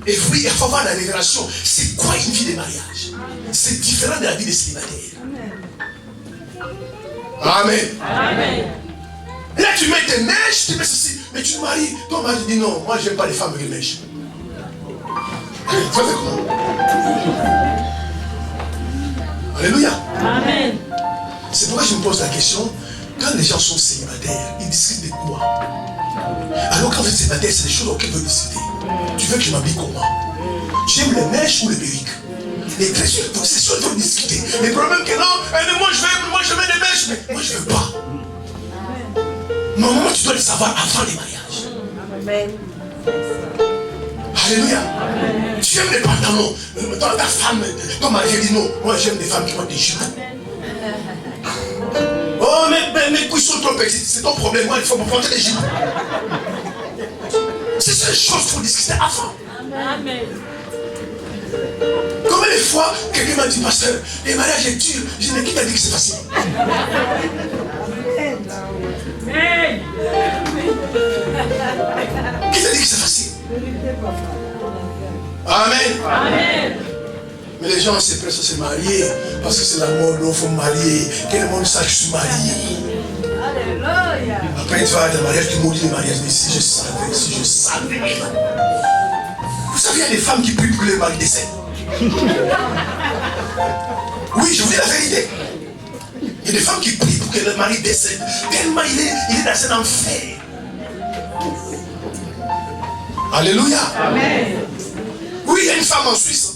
Et oui, il faut avoir la révélation. C'est quoi une vie de mariage? C'est différent de la vie des célibataires. Amen. Amen. Là, tu mets tes mèches, tu mets ceci. Mais tu te maries. Ton mari dit non, moi, je n'aime pas les femmes avec les mèches. Tu vas faire comment? Alléluia. Amen. C'est pourquoi je me pose la question, quand les gens sont célibataires, ils discutent de quoi? Alors quand vous êtes célibataire, c'est des choses auxquelles vous discutez. Tu veux que je m'habille comment? Tu aimes les mèches ou les perruques? Les très sûr, c'est sûr qu'il faut discuter. Les problèmes que non, moi je veux des mèches, mais moi je ne veux pas. Normalement, tu dois le savoir avant les mariages. Amen. Alléluia. Tu aimes les pantalons. Ta femme, ton mari dit non. Moi j'aime des femmes qui ont des jupes. Oh, mais mes couilles sont trop petites. C'est ton problème. Moi, il faut me prendre des jupes. C'est ces choses qu'il faut discuter avant. Amen. Combien de fois quelqu'un m'a dit, pasteur, le mariage est dur. Je dis, mais qui t'a dit que c'est facile? Qui t'a dit que c'est facile? Amen. Amen. Mais les gens se pressent à se marier parce que c'est la mode, il faut me marier. Que le monde sache que je suis marié. Alléluia. Après, tu vas à un mariage, tu maudis le mariage. Mais si je savais, si je savais. Vous savez, il y a des femmes qui prient pour que le mari décède. Oui, je vous dis la vérité. Il y a des femmes qui prient pour que le mari décède. Tellement il est dans un enfer. Alléluia. Amen. Oui, il y a une femme en Suisse.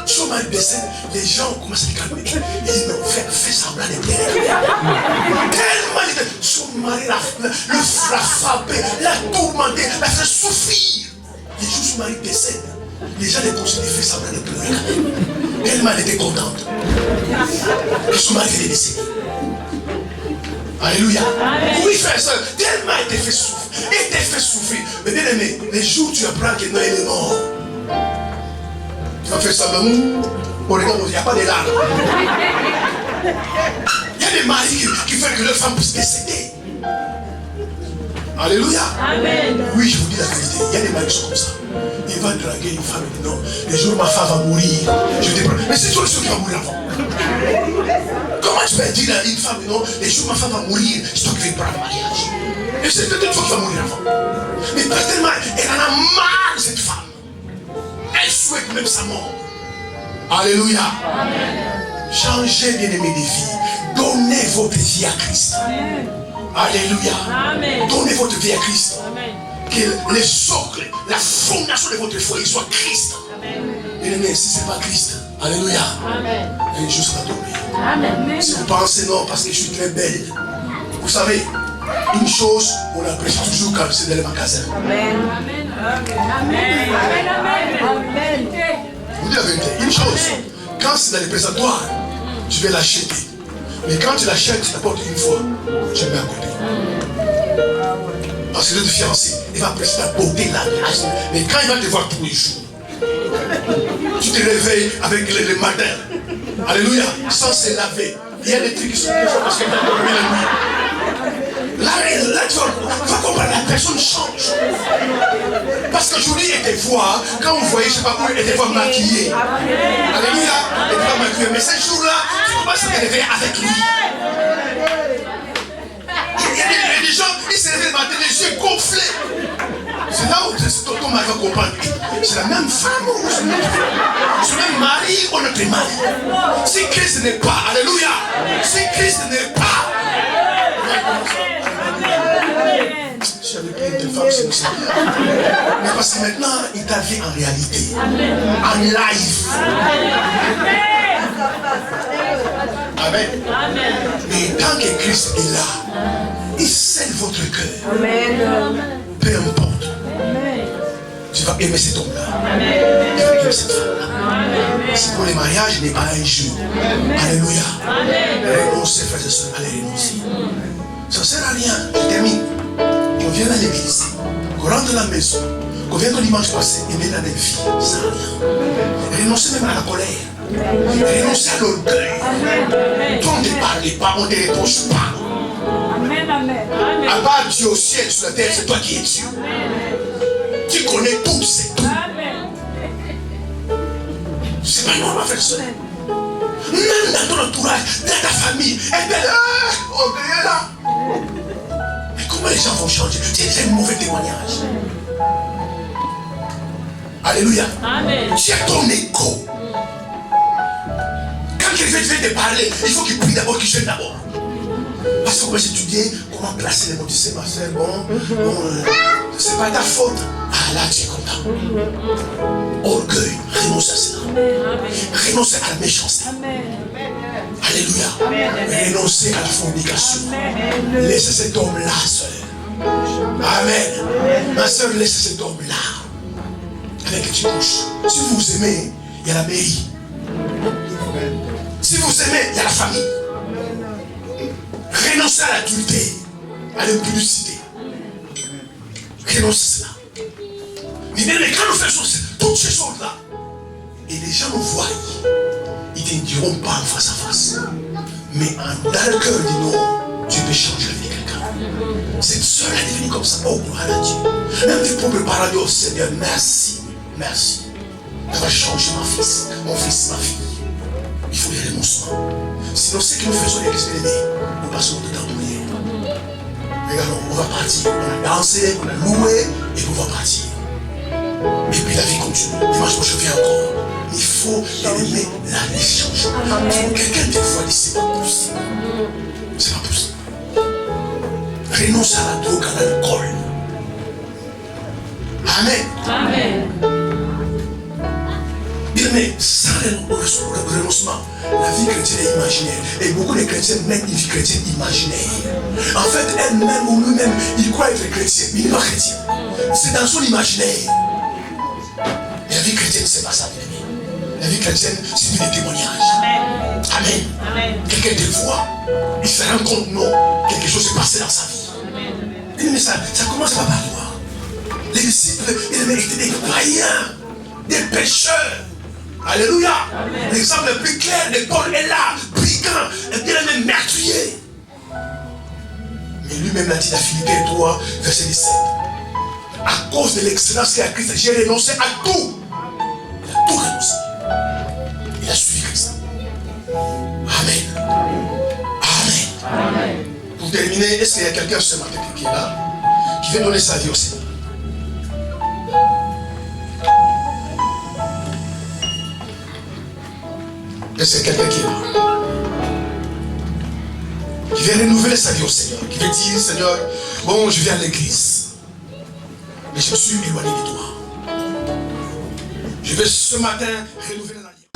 Son mari décède, les gens commencent à se calmer. Ils disent, non, fais semblant de plaire. Tellement son mari l'a frappé, l'a tourmenté, l'a fait souffrir. Les jours où son mari décède, les gens les considèrent, fait semblant de pleurer. Tellement elle était contente. Et son mari est décédé. Alléluia. Amen. Oui, frère, tellement elle était fait souffrir. Elle était fait souffrir. Mais bien Bien-aimé, les jours où tu apprends que Noël est mort, tu vas faire ça. Bon, regarde, il n'y a pas de larmes. Il y a des maris qui font que leur femme puisse décéder. Alléluia. Amen. Oui, je vous dis la vérité. Il y a des maris qui sont comme ça. Il va draguer une femme et dit non, le jour où ma femme va mourir, je te prends. Mais c'est toi le seul qui va mourir avant. Comment tu peux dire à une femme, non, le jour où ma femme va mourir, c'est toi qui vais prendre le mariage. Et c'est peut-être toi qui va mourir avant. Mais pas tellement, elle en a marre, cette femme. Elle souhaite même sa mort. Alléluia. Amen. Changez, bien-aimés, des vies. Donnez votre vie à Christ. Amen. Alléluia. Amen. Donnez votre vie à Christ. Amen. Que les socles, la fondation de votre foi, il soit Christ. Bien-aimés, si ce n'est pas Christ, alléluia. Amen. Elle est juste à tomber. Amen. Si vous pensez non, parce que je suis très belle. Vous savez, une chose, on l'apprécie toujours quand c'est dans le magasin. Amen. Amen. Amen. Amen. Vous dites la vérité. Une chose, quand c'est dans les présatoires, tu vais l'acheter. Mais quand tu l'achètes, tu l'apportes une fois, tu le mets à côté. Parce que le fiancé, il va apprécier ta beauté, la grâce. Mais quand il va te voir tous les jours, tu te réveilles avec le matin. Alléluia. Sans se laver. Il y a des trucs qui sont parce que tu as dormi la nuit. Là, tu vas comprendre, la personne change. Parce qu'aujourd'hui, elle te voit, quand vous voyez, je ne sais pas où, elle te voit maquillée. Alléluia. Elle te voit maquillée. Mais ce jour-là, tu commences à te réveiller avec lui. Il y a des gens, ils se réveillent le matin, les yeux gonflés. C'est là où ton mari va comprendre. C'est la même femme ou c'est le même mari ou notre mari. Si Christ n'est pas, alléluia. Si Christ n'est pas. J'avais pris une femme, c'est une sérieux. Mais parce que maintenant, il t'a vu en réalité. En live. Amen. Mais tant que Christ est là, il scelle votre cœur. Peu importe. Tu vas aimer cet homme-là. Tu vas aimer cette femme-là. C'est pour les mariages, il n'est pas un jeu. Alléluia. Renoncez, frères et sœurs, allez renoncer. Ça ne sert à rien. Je termine. Qu'on vienne à l'église, qu'on rentre à la maison, qu'on vienne au dimanche passé et mette dans des vies. Ça ne sert à rien. Renoncez même à la colère. Renoncez à l'orgueil. Toi, on ne te parle pas, on ne te reproche pas. À part Dieu au ciel, sur la terre, c'est toi qui es Dieu. Tu connais tout, c'est tout. C'est pas normal, frère soeur. Même dans ton entourage, dans ta famille, elle est là, on est là. Mais comment les gens vont changer? C'est un mauvais témoignage. Alléluia. Tu as ton écho. Quand quelqu'un vient te parler, il faut qu'il prie d'abord, qu'il gêne d'abord. Parce qu'on va étudier comment placer les mots. Tu sais, ma soeur, c'est pas ta faute. Ah là, tu es content. Orgueil, renonce à cela. Renonce à la méchanceté. Alléluia. Renoncer à la fornication. Laissez cet homme-là, soeur. Amen. Ma soeur, laissez cet homme-là. Avec qui tu couches. Si vous aimez, il y a la mairie. Si vous aimez, il y a la famille. Renoncez à l'adultère, à l'impudicité. Renoncez à cela. Mais quand nous faisons toutes ces choses-là, et les gens nous voient, ils ne te diront pas en face à face. Mais dans le cœur, ils disent non, tu peux changer avec quelqu'un. Cette soeur est devenue comme ça. Oh, gloire à Dieu. Même tes propres parents disent, oh Seigneur, merci, merci. Elle va changer mon fils, ma fille. Il faut les renoncements. Sinon, ce que nous faisons avec les aînés, nous passons notre temps de prière. Regardons, on va partir. On a dansé, on a loué, et on va partir. Et puis la vie continue. Dimanche prochain, je viens encore. Il faut aimer la l'échange. Quelqu'un te voit dire, c'est pas possible. C'est pas possible. Renonce à la drogue, à l'alcool. Amen. Amen. Mais sans renoncement, la vie chrétienne est imaginaire. Et beaucoup de chrétiens mènent une vie chrétienne imaginaire. En fait, elle-même ou lui-même, il croit être chrétien, mais il n'est pas chrétien. C'est dans son imaginaire. Et la vie chrétienne, c'est pas ça, bien-aimé. La vie chrétienne, c'est une témoignage. Amen. Amen. Quelqu'un te voit, il se rend compte, non, quelque chose s'est passé dans sa vie. Mais ça commence par toi. Les Les disciples, ils étaient des païens, des pécheurs. Alléluia. L'exemple le plus clair de Paul est là, brigand, bien-aimé, meurtrier. Mais lui-même l'a dit à Philippiens 3, verset 17. À cause de l'excellence qu'il a Christ, j'ai renoncé à tout. Il a tout renoncé. Il a suivi Christ. Amen. Amen. Amen. Pour terminer, est-ce qu'il y a quelqu'un ce matin qui est là, qui veut donner sa vie au Seigneur? Est-ce qu'il y a quelqu'un qui est là, qui veut renouveler sa vie au Seigneur, qui veut dire, Seigneur, bon, je viens à l'église, mais je suis éloigné de toi. Je vais ce matin renouveler la vie.